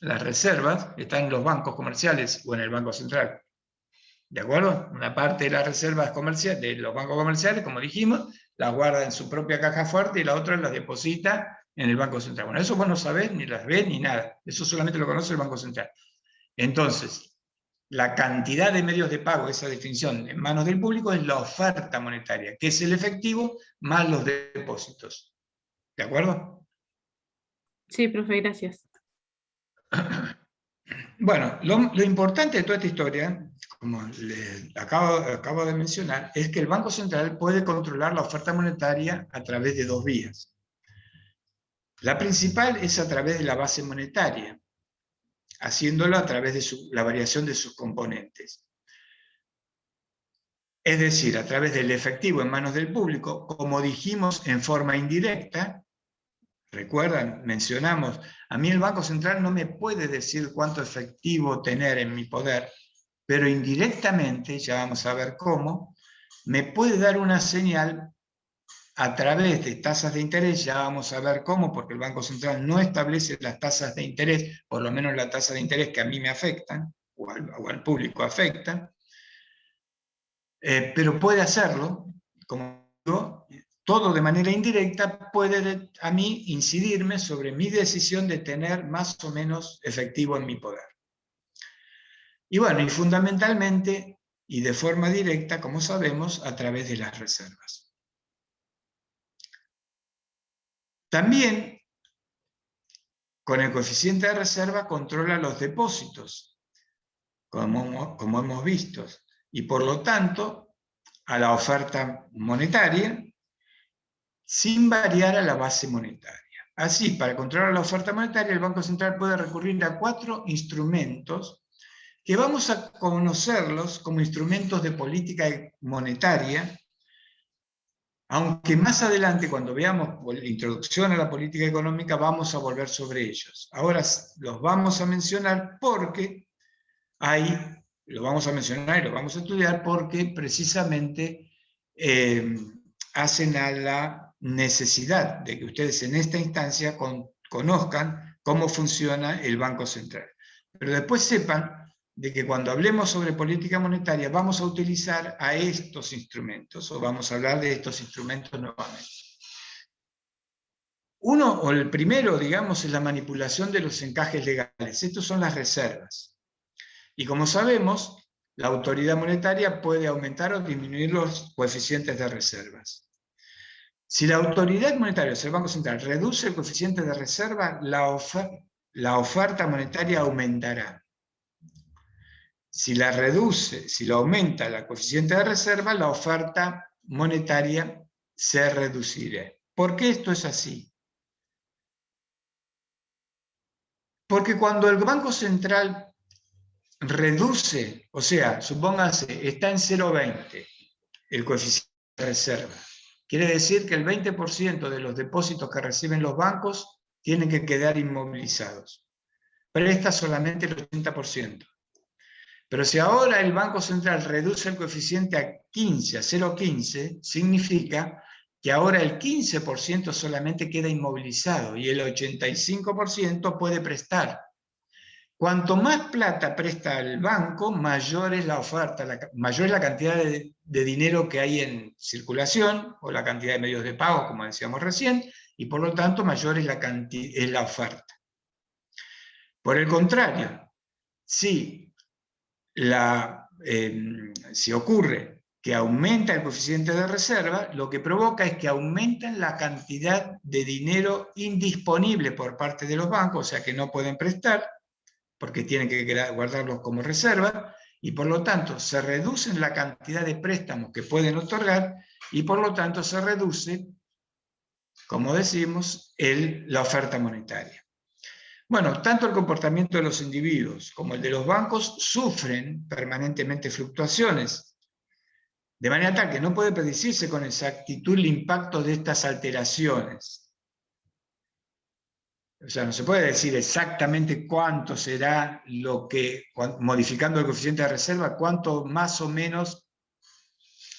Las reservas están en los bancos comerciales o en el Banco Central. ¿De acuerdo? Una parte de las reservas comerciales, de los bancos comerciales, como dijimos, las guarda en su propia caja fuerte y la otra las deposita en el Banco Central. Bueno, eso vos no sabés, ni las ves, ni nada. Eso solamente lo conoce el Banco Central. Entonces, la cantidad de medios de pago, esa definición en manos del público, es la oferta monetaria, que es el efectivo más los depósitos. ¿De acuerdo? Sí, profe, gracias. Bueno, lo importante de toda esta historia, como les acabo de mencionar, es que el Banco Central puede controlar la oferta monetaria a través de dos vías. La principal es a través de la base monetaria, haciéndolo a través de la variación de sus componentes. Es decir, a través del efectivo en manos del público, como dijimos en forma indirecta. ¿Recuerdan? Mencionamos, a mí el Banco Central no me puede decir cuánto efectivo tener en mi poder, pero indirectamente, ya vamos a ver cómo, me puede dar una señal a través de tasas de interés, ya vamos a ver cómo, porque el Banco Central no establece las tasas de interés, por lo menos la tasa de interés que a mí me afectan, o al público afectan, pero puede hacerlo, como digo, todo de manera indirecta puede a mí incidirme sobre mi decisión de tener más o menos efectivo en mi poder. Y bueno, y fundamentalmente, y de forma directa, como sabemos, a través de las reservas. También, con el coeficiente de reserva, controla los depósitos, como hemos visto, y por lo tanto, a la oferta monetaria, sin variar a la base monetaria. Así, para controlar la oferta monetaria, el Banco Central puede recurrir a 4 instrumentos que vamos a conocerlos como instrumentos de política monetaria, aunque más adelante, cuando veamos la introducción a la política económica, vamos a volver sobre ellos. Ahora los vamos a mencionar porque lo vamos a mencionar y lo vamos a estudiar porque precisamente hacen a la necesidad de que ustedes en esta instancia conozcan cómo funciona el Banco Central. Pero después sepan de que cuando hablemos sobre política monetaria vamos a utilizar a estos instrumentos, o vamos a hablar de estos instrumentos nuevamente. Uno, o el primero, digamos, es la manipulación de los encajes legales. Estos son las reservas. Y como sabemos, la autoridad monetaria puede aumentar o disminuir los coeficientes de reservas. Si la autoridad monetaria, o sea, el Banco Central, reduce el coeficiente de reserva, la oferta monetaria aumentará. Si la reduce, si lo aumenta el coeficiente de reserva, la oferta monetaria se reducirá. ¿Por qué esto es así? Porque cuando el Banco Central reduce, o sea, supóngase, está en 0,20 el coeficiente de reserva. Quiere decir que el 20% de los depósitos que reciben los bancos tienen que quedar inmovilizados. Presta solamente el 80%. Pero si ahora el Banco Central reduce el coeficiente a 15, a 0,15, significa que ahora el 15% solamente queda inmovilizado y el 85% puede prestar. Cuanto más plata presta el banco, mayor es la oferta, mayor es la cantidad de dinero que hay en circulación, o la cantidad de medios de pago, como decíamos recién, y por lo tanto mayor es la oferta. Por el contrario, si ocurre que aumenta el coeficiente de reserva, lo que provoca es que aumenten la cantidad de dinero indisponible por parte de los bancos, o sea que no pueden prestar, porque tienen que guardarlos como reserva, y por lo tanto se reduce la cantidad de préstamos que pueden otorgar, y por lo tanto se reduce, como decimos, la oferta monetaria. Bueno, tanto el comportamiento de los individuos como el de los bancos sufren permanentemente fluctuaciones, de manera tal que no puede predecirse con exactitud el impacto de estas alteraciones. O sea, no se puede decir exactamente cuánto será lo que, modificando el coeficiente de reserva, cuánto más o menos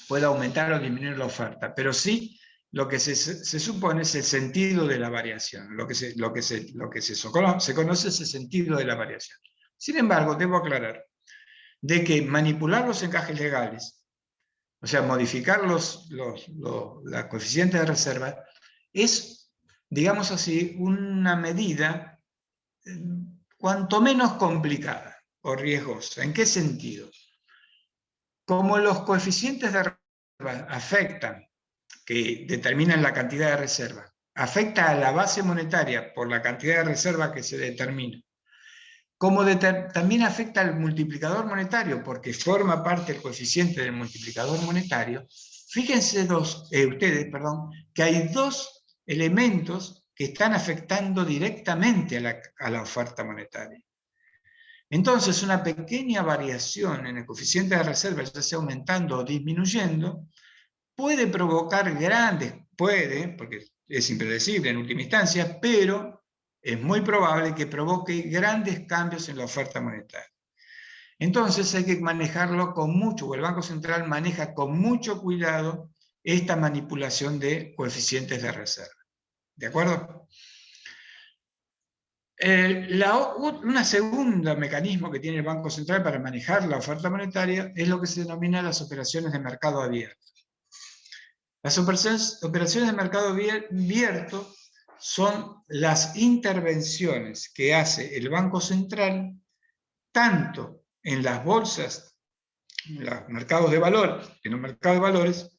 puede aumentar o disminuir la oferta, pero sí lo que se supone es el sentido de la variación, lo que se conoce es el sentido de la variación. Sin embargo, debo aclarar de que manipular los encajes legales, o sea, modificar los coeficientes de reserva, es, digamos así, una medida cuanto menos complicada o riesgosa. ¿En qué sentido? Como los coeficientes de reserva afectan, que determinan la cantidad de reserva, afecta a la base monetaria por la cantidad de reserva que se determina, como también afecta al multiplicador monetario, porque forma parte del coeficiente del multiplicador monetario. Fíjense ustedes, que hay dos elementos que están afectando directamente a la oferta monetaria. Entonces, una pequeña variación en el coeficiente de reserva, ya sea aumentando o disminuyendo, puede provocar porque es impredecible en última instancia, pero es muy probable que provoque grandes cambios en la oferta monetaria. Entonces hay que manejarlo con mucho, o el Banco Central maneja con mucho cuidado esta manipulación de coeficientes de reserva. ¿De acuerdo? Un segundo mecanismo que tiene el Banco Central para manejar la oferta monetaria es lo que se denomina las operaciones de mercado abierto. Las operaciones de mercado abierto son las intervenciones que hace el Banco Central tanto en las bolsas, en los mercados de valores,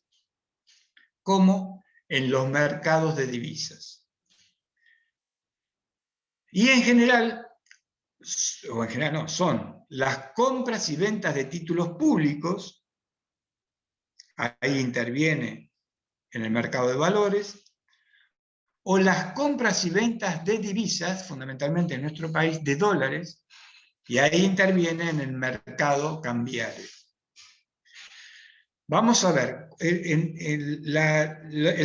como en los mercados de divisas. Y en general no, son las compras y ventas de títulos públicos, ahí interviene en el mercado de valores, o las compras y ventas de divisas, fundamentalmente en nuestro país, de dólares, y ahí interviene en el mercado cambiario. Vamos a ver, el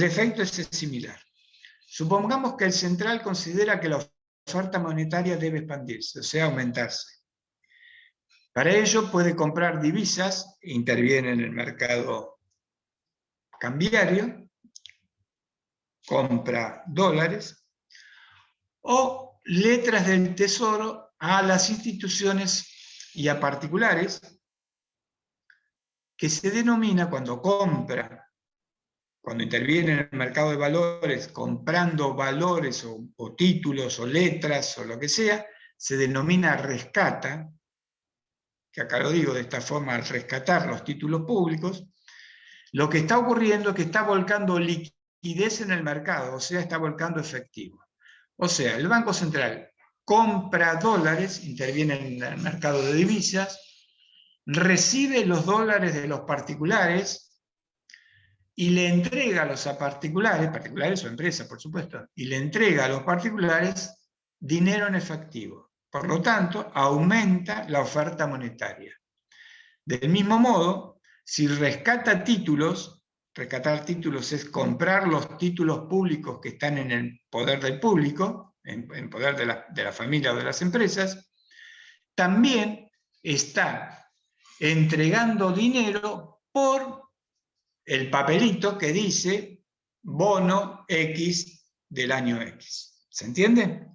efecto es similar. Supongamos que el central considera que la oferta monetaria debe expandirse, o sea, aumentarse. Para ello puede comprar divisas, interviene en el mercado cambiario, compra dólares, o letras del Tesoro a las instituciones y a particulares, que se denomina cuando interviene en el mercado de valores, comprando valores o títulos o letras o lo que sea, se denomina rescata, que acá lo digo de esta forma, al rescatar los títulos públicos, lo que está ocurriendo es que está volcando liquidez en el mercado, o sea, está volcando efectivo. O sea, el Banco Central compra dólares, interviene en el mercado de divisas, recibe los dólares de los particulares y le entrega a los particulares, particulares o empresas, por supuesto, y le entrega a los particulares dinero en efectivo. Por lo tanto, aumenta la oferta monetaria. Del mismo modo, si rescata títulos, rescatar títulos es comprar los títulos públicos que están en el poder del público, en poder de la familia o de las empresas, también está entregando dinero por el papelito que dice bono X del año X. ¿Se entiende?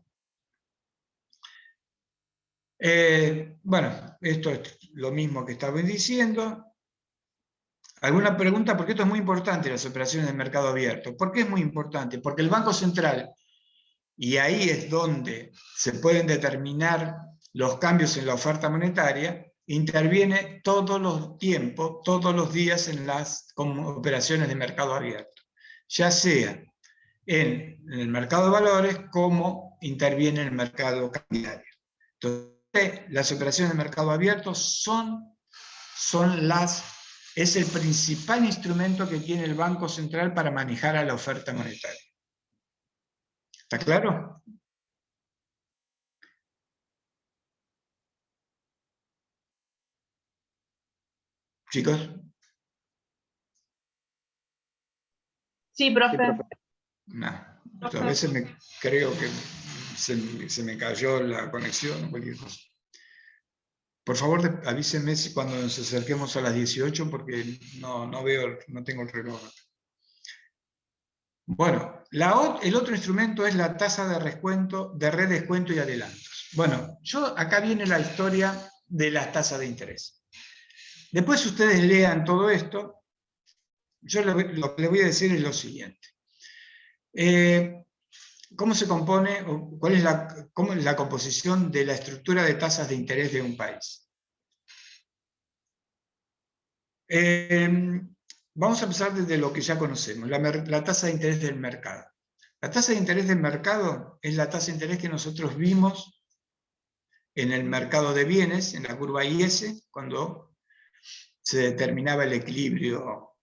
Bueno, esto es lo mismo que estaba diciendo. ¿Alguna pregunta? Porque esto es muy importante, las operaciones de mercado abierto. ¿Por qué es muy importante? Porque el Banco Central, y ahí es donde se pueden determinar los cambios en la oferta monetaria, interviene todos los tiempos, todos los días en las operaciones de mercado abierto, ya sea en el mercado de valores como interviene en el mercado cambiario. Entonces, las operaciones de mercado abierto es el principal instrumento que tiene el Banco Central para manejar a la oferta monetaria. ¿Está claro? ¿Chicos? Sí, profe. Sí, profe. No. A veces creo que se me cayó la conexión o cualquier cosa. Por favor, avísenme cuando nos acerquemos a las 18 porque no veo, no tengo el reloj. Bueno, el otro instrumento es la tasa de redescuento y adelantos. Bueno, acá viene la historia de las tasas de interés. Después ustedes lean todo esto. Yo lo que les voy a decir es lo siguiente. ¿Cómo se compone, o cómo es la composición de la estructura de tasas de interés de un país? Vamos a empezar desde lo que ya conocemos, la tasa de interés del mercado. La tasa de interés del mercado es la tasa de interés que nosotros vimos en el mercado de bienes, en la curva IS, cuando se determinaba el equilibrio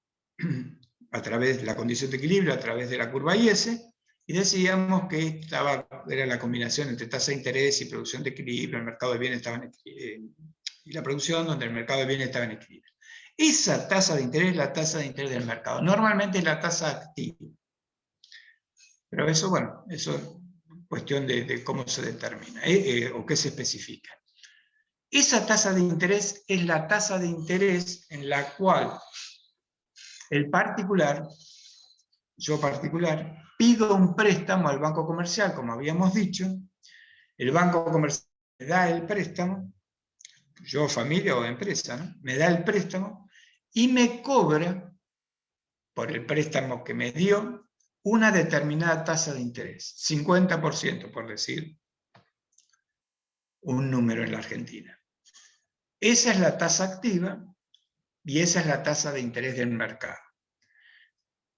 a través de la condición de equilibrio, a través de la curva IS, y decíamos que era la combinación entre tasa de interés y producción de equilibrio, el mercado de bienes estaba y la producción, donde el mercado de bienes estaba en equilibrio. Esa tasa de interés es la tasa de interés del mercado. Normalmente es la tasa activa. Pero eso, bueno, eso es cuestión de cómo se determina o qué se especifica. Esa tasa de interés es la tasa de interés en la cual el particular, yo particular, pido un préstamo al banco comercial, como habíamos dicho, el banco comercial me da el préstamo, yo familia o empresa, ¿no? Me da el préstamo y me cobra, por el préstamo que me dio, una determinada tasa de interés, 50%, por decir un número en la Argentina. Esa es la tasa activa y esa es la tasa de interés del mercado.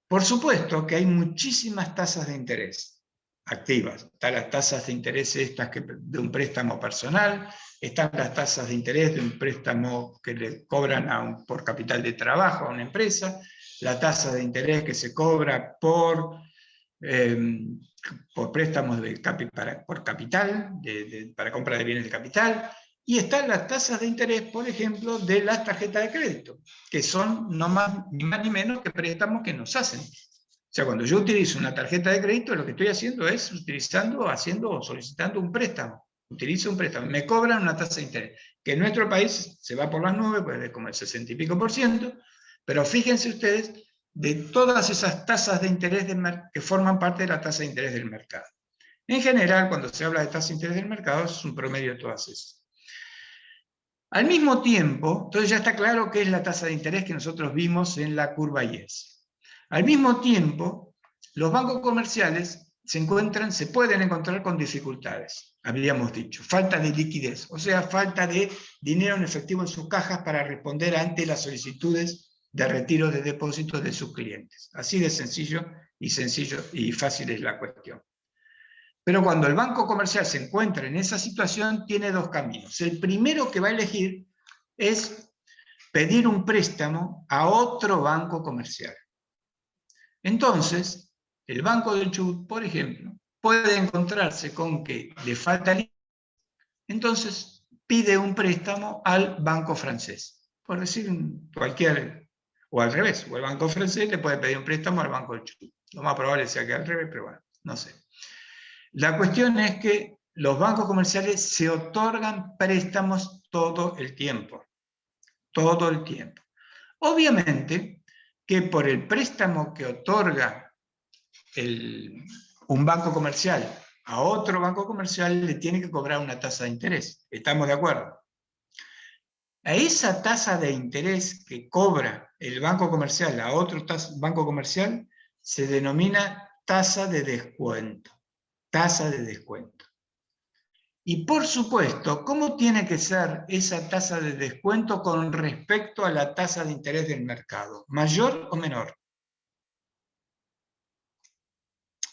Por supuesto que hay muchísimas tasas de interés activas. Están las tasas de interés estas de un préstamo personal, están las tasas de interés de un préstamo que le cobran por capital de trabajo a una empresa, la tasa de interés que se cobra por préstamos por capital, para compra de bienes de capital, y están las tasas de interés, por ejemplo, de las tarjetas de crédito, que son ni más ni menos que préstamos que nos hacen. O sea, cuando yo utilizo una tarjeta de crédito, lo que estoy haciendo es solicitando un préstamo. Utilizo un préstamo, me cobran una tasa de interés, que en nuestro país se va por las nubes, pues es como el 60 y pico %, pero fíjense ustedes de todas esas tasas de interés que forman parte de la tasa de interés del mercado. En general, cuando se habla de tasa de interés del mercado, es un promedio de todas esas. Al mismo tiempo, entonces ya está claro qué es la tasa de interés que nosotros vimos en la curva IS. Al mismo tiempo, los bancos comerciales se pueden encontrar con dificultades, habíamos dicho, falta de liquidez, o sea, falta de dinero en efectivo en sus cajas para responder ante las solicitudes de retiro de depósitos de sus clientes. Así de sencillo y fácil es la cuestión. Pero cuando el banco comercial se encuentra en esa situación, tiene dos caminos. El primero que va a elegir es pedir un préstamo a otro banco comercial. Entonces, el Banco del Chubut, por ejemplo, puede encontrarse con que le falta liquidez, entonces pide un préstamo al banco francés, por decir cualquier, o al revés, o el banco francés le puede pedir un préstamo al Banco del Chubut. Lo más probable sea que al revés, pero bueno, no sé. La cuestión es que los bancos comerciales se otorgan préstamos todo el tiempo. Todo el tiempo. Obviamente que por el préstamo que otorga un banco comercial a otro banco comercial le tiene que cobrar una tasa de interés. ¿Estamos de acuerdo? A esa tasa de interés que cobra el banco comercial a otro banco comercial se denomina tasa de descuento. Tasa de descuento. Y por supuesto, ¿cómo tiene que ser esa tasa de descuento con respecto a la tasa de interés del mercado? ¿Mayor o menor?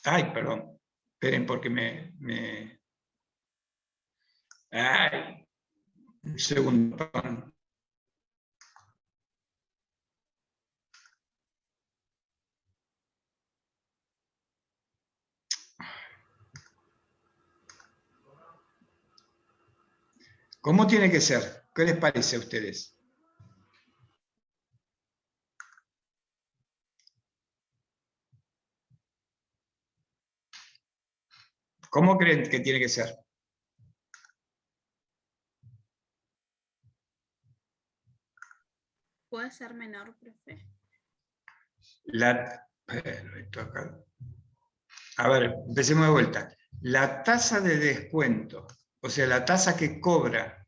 Ay, perdón. Esperen porque Ay, un segundo, perdón. ¿Cómo tiene que ser? ¿Qué les parece a ustedes? ¿Cómo creen que tiene que ser? ¿Puede ser menor, profe? A ver, empecemos de vuelta. La tasa de descuento, o sea, la tasa que cobra,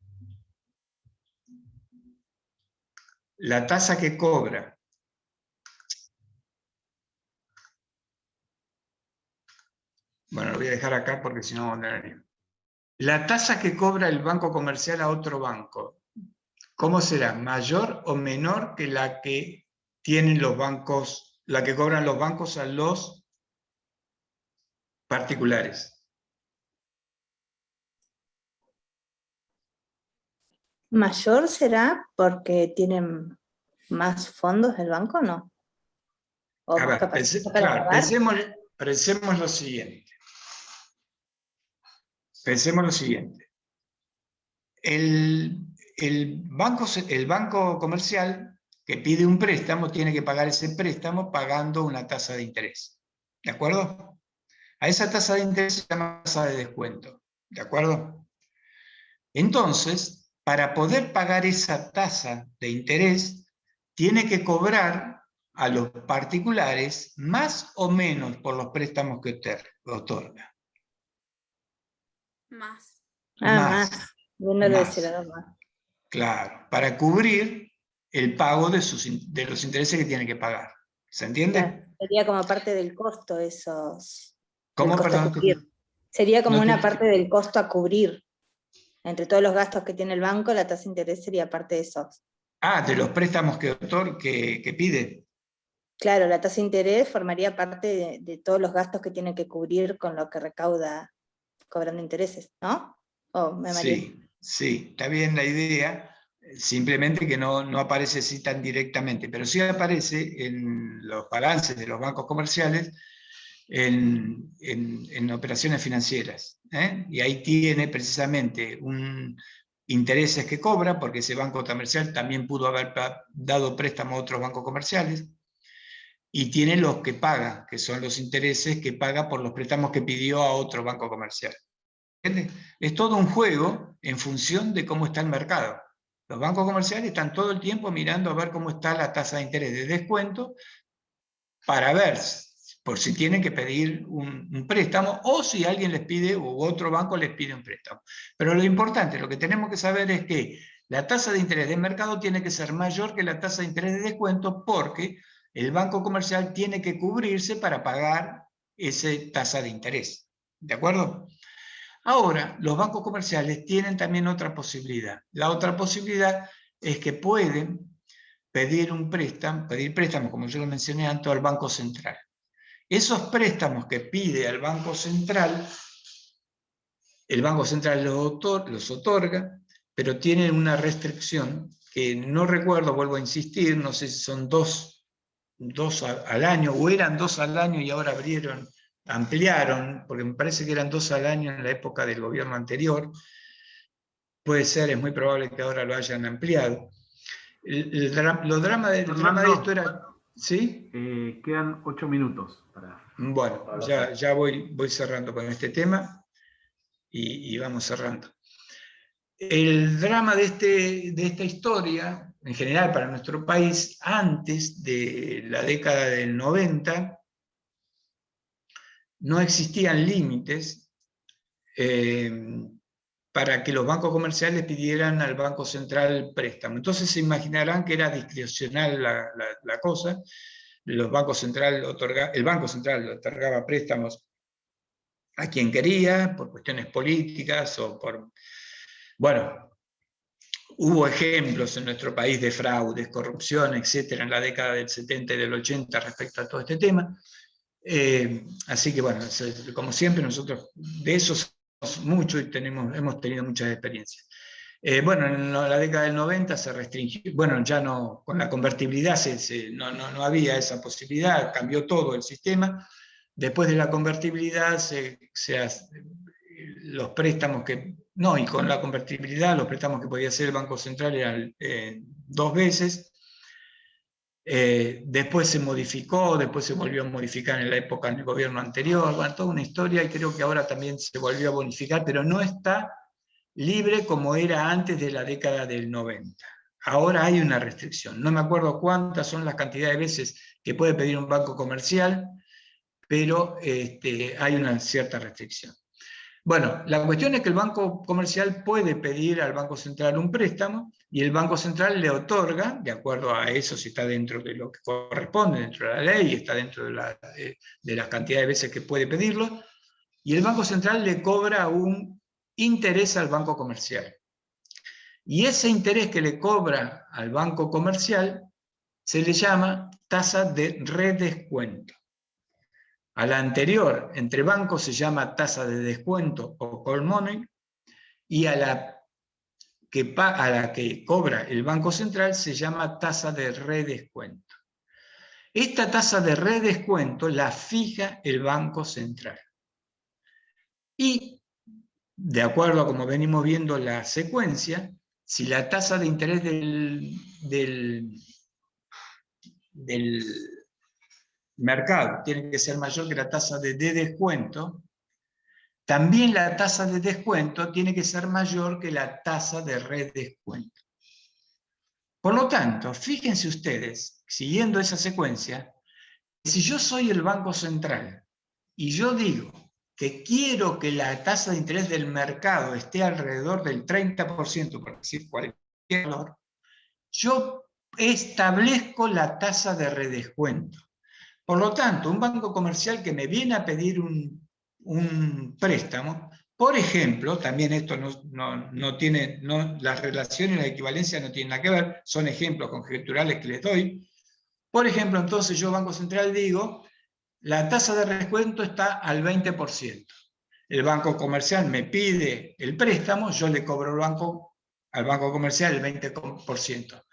bueno, lo voy a dejar acá porque si no, la tasa que cobra el banco comercial a otro banco, ¿cómo será? ¿Mayor o menor que la que tienen los bancos, la que cobran los bancos a los particulares? ¿Mayor será porque tienen más fondos del banco, no? ¿O A más ver, capacidad para claro, pagar? pensemos lo siguiente. Pensemos lo siguiente. El banco comercial que pide un préstamo tiene que pagar ese préstamo pagando una tasa de interés. ¿De acuerdo? A esa tasa de interés se llama tasa de descuento. ¿De acuerdo? Entonces, para poder pagar esa tasa de interés, tiene que cobrar a los particulares más o menos por los préstamos que otorga. Más. Más. Uno debe Más. ser algo más. Claro, para cubrir el pago de los intereses que tiene que pagar. ¿Se entiende? Claro, sería como parte del costo esos. ¿Cómo, del costo a perdón? cubrir. Sería como No una te- parte del costo a cubrir. Entre todos los gastos que tiene el banco, la tasa de interés sería parte de esos. de los préstamos que pide. Claro, la tasa de interés formaría parte de todos los gastos que tiene que cubrir con lo que recauda cobrando intereses, ¿no? ¿O me mareé? Sí, está bien la idea, simplemente que no aparece así tan directamente, pero sí aparece en los balances de los bancos comerciales en operaciones financieras. Y ahí tiene precisamente intereses que cobra, porque ese banco comercial también pudo haber dado préstamo a otros bancos comerciales, y tiene los que paga, que son los intereses que paga por los préstamos que pidió a otro banco comercial. ¿Entiendes? Es todo un juego en función de cómo está el mercado. Los bancos comerciales están todo el tiempo mirando a ver cómo está la tasa de interés de descuento para ver por si tienen que pedir un préstamo o si alguien les pide o otro banco les pide un préstamo. Pero lo importante, lo que tenemos que saber es que la tasa de interés del mercado tiene que ser mayor que la tasa de interés de descuento porque el banco comercial tiene que cubrirse para pagar esa tasa de interés. ¿De acuerdo? Ahora, los bancos comerciales tienen también otra posibilidad. La otra posibilidad es que pueden pedir préstamos, como yo lo mencioné antes, al Banco Central. Esos préstamos que pide al Banco Central, el Banco Central los otorga, pero tienen una restricción que no recuerdo, vuelvo a insistir, no sé si son dos 2 al año, o eran 2 al año y ahora ampliaron, porque me parece que eran 2 al año en la época del gobierno anterior. Puede ser, es muy probable que ahora lo hayan ampliado. El drama de esto era... ¿Sí? Quedan 8 minutos para... Bueno, ya voy cerrando con este tema y vamos cerrando. El drama de esta historia, en general para nuestro país, antes de la década del 90, no existían límites para que los bancos comerciales pidieran al Banco Central préstamo. Entonces se imaginarán que era discrecional la cosa. El Banco Central otorgaba préstamos a quien quería, por cuestiones políticas o por... Bueno, hubo ejemplos en nuestro país de fraudes, corrupción, etcétera, en la década del 70 y del 80 respecto a todo este tema. Así que bueno, como siempre nosotros de eso sabemos mucho y hemos tenido muchas experiencias. Bueno, en la década del 90 se restringió, bueno, ya no, con la convertibilidad no había esa posibilidad, cambió todo el sistema. Después de la convertibilidad, los préstamos que, no, y con la convertibilidad, los préstamos que podía hacer el Banco Central eran 2 veces. Después se modificó, después se volvió a modificar en la época del gobierno anterior, bueno, toda una historia, y creo que ahora también se volvió a bonificar, pero no está libre como era antes de la década del 90. Ahora hay una restricción, no me acuerdo cuántas son las cantidades de veces que puede pedir un banco comercial, pero hay una cierta restricción. Bueno, la cuestión es que el banco comercial puede pedir al Banco Central un préstamo y el Banco Central le otorga, de acuerdo a eso, si está dentro de lo que corresponde, dentro de la ley, está dentro de las cantidades de veces que puede pedirlo, y el Banco Central le cobra un interés al banco comercial. Y ese interés que le cobra al banco comercial se le llama tasa de redescuento. A la anterior, entre bancos, se llama tasa de descuento o call money, y a la que cobra el Banco Central se llama tasa de redescuento. Esta tasa de redescuento la fija el Banco Central. Y, de acuerdo a como venimos viendo la secuencia, si la tasa de interés del mercado tiene que ser mayor que la tasa de descuento, también la tasa de descuento tiene que ser mayor que la tasa de redescuento. Por lo tanto, fíjense ustedes, siguiendo esa secuencia, si yo soy el Banco Central y yo digo que quiero que la tasa de interés del mercado esté alrededor del 30%, por decir cualquier valor, yo establezco la tasa de redescuento. Por lo tanto, un banco comercial que me viene a pedir un préstamo, por ejemplo, también esto las relaciones y la equivalencia no tienen nada que ver, son ejemplos conjeturales que les doy. Por ejemplo, entonces yo, Banco Central, digo, la tasa de redescuento está al 20%. El banco comercial me pide el préstamo, yo le cobro al banco comercial el 20%.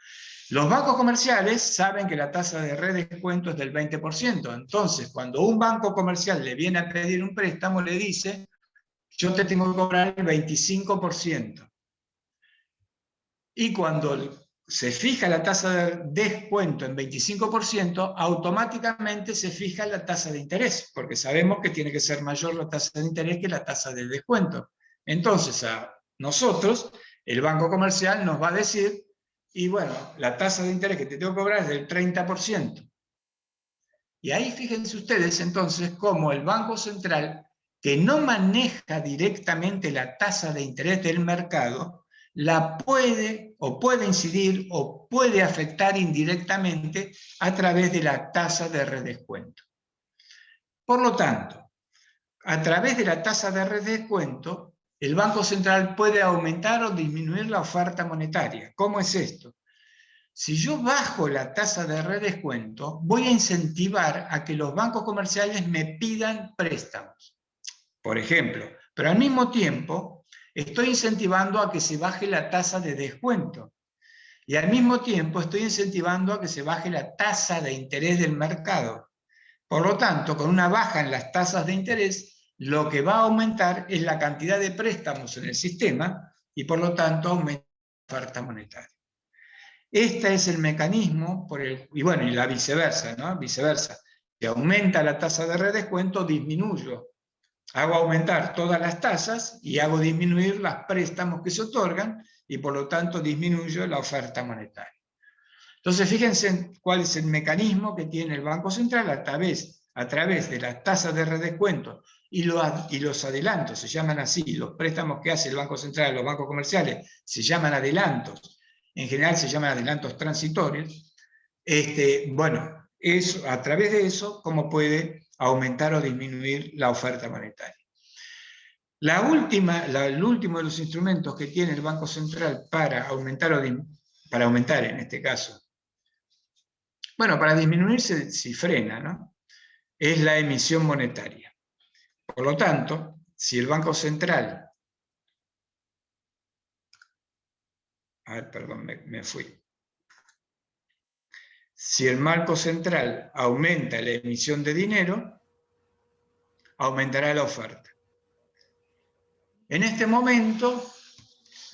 Los bancos comerciales saben que la tasa de redescuento es del 20%. Entonces, cuando un banco comercial le viene a pedir un préstamo, le dice, yo te tengo que cobrar el 25%. Y cuando se fija la tasa de descuento en 25%, automáticamente se fija la tasa de interés, porque sabemos que tiene que ser mayor la tasa de interés que la tasa de descuento. Entonces, a nosotros, el banco comercial nos va a decir, y bueno, la tasa de interés que te tengo que cobrar es del 30%. Y ahí fíjense ustedes entonces cómo el Banco Central, que no maneja directamente la tasa de interés del mercado, la puede incidir o puede afectar indirectamente a través de la tasa de redescuento. Por lo tanto, a través de la tasa de redescuento, el Banco Central puede aumentar o disminuir la oferta monetaria. ¿Cómo es esto? Si yo bajo la tasa de redescuento, voy a incentivar a que los bancos comerciales me pidan préstamos, por ejemplo, pero al mismo tiempo estoy incentivando a que se baje la tasa de descuento. Y al mismo tiempo estoy incentivando a que se baje la tasa de interés del mercado. Por lo tanto, con una baja en las tasas de interés, lo que va a aumentar es la cantidad de préstamos en el sistema y por lo tanto aumenta la oferta monetaria. Este es el mecanismo por el, y bueno, y la viceversa, ¿no? Viceversa. Si aumenta la tasa de redescuento, disminuyo. Hago aumentar todas las tasas y hago disminuir los préstamos que se otorgan y por lo tanto disminuyo la oferta monetaria. Entonces fíjense cuál es el mecanismo que tiene el Banco Central a través de las tasas de redescuento y los adelantos, se llaman así, los préstamos que hace el Banco Central, los bancos comerciales, se llaman adelantos, en general se llaman adelantos transitorios. Bueno, a través de eso, ¿cómo puede aumentar o disminuir la oferta monetaria? El último de los instrumentos que tiene el Banco Central para aumentar en este caso, bueno, para disminuir si frena, ¿no? Es la emisión monetaria. Por lo tanto, si el Banco Central, perdón, me fui. Si el Banco Central aumenta la emisión de dinero, aumentará la oferta. En este momento,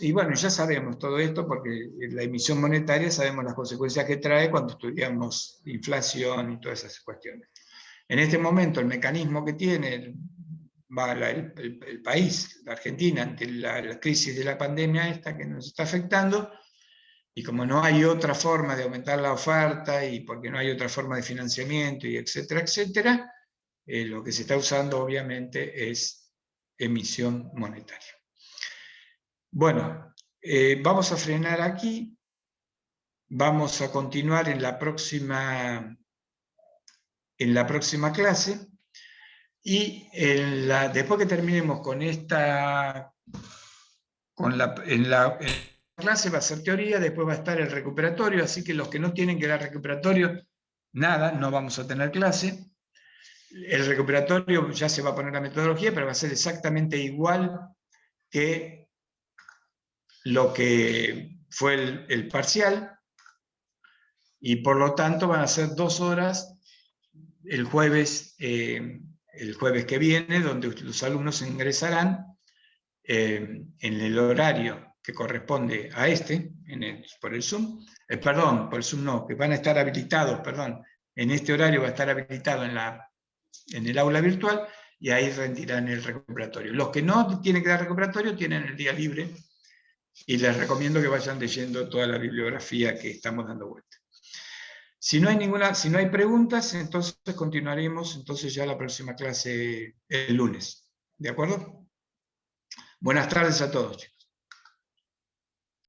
y bueno, ya sabemos todo esto porque la emisión monetaria sabemos las consecuencias que trae cuando estudiamos inflación y todas esas cuestiones. En este momento el mecanismo que tiene el país, la Argentina, ante la crisis de la pandemia esta que nos está afectando, y como no hay otra forma de aumentar la oferta y porque no hay otra forma de financiamiento y etcétera, etcétera, lo que se está usando obviamente es emisión monetaria. Bueno, vamos a frenar aquí, vamos a continuar en la próxima clase y después que terminemos con esta, en la clase va a ser teoría, después va a estar el recuperatorio, así que los que no tienen que dar recuperatorio, nada, no vamos a tener clase. El recuperatorio ya se va a poner la metodología, pero va a ser exactamente igual que lo que fue el parcial, y por lo tanto van a ser 2 horas el jueves que viene, donde los alumnos ingresarán en el horario que corresponde a por el Zoom, por el Zoom no, que van a estar habilitados, en este horario va a estar habilitado en el aula virtual, y ahí rendirán el recuperatorio. Los que no tienen que dar recuperatorio tienen el día libre, y les recomiendo que vayan leyendo toda la bibliografía que estamos dando vuelta. Si no hay preguntas, entonces continuaremos ya la próxima clase el lunes. ¿De acuerdo? Buenas tardes a todos.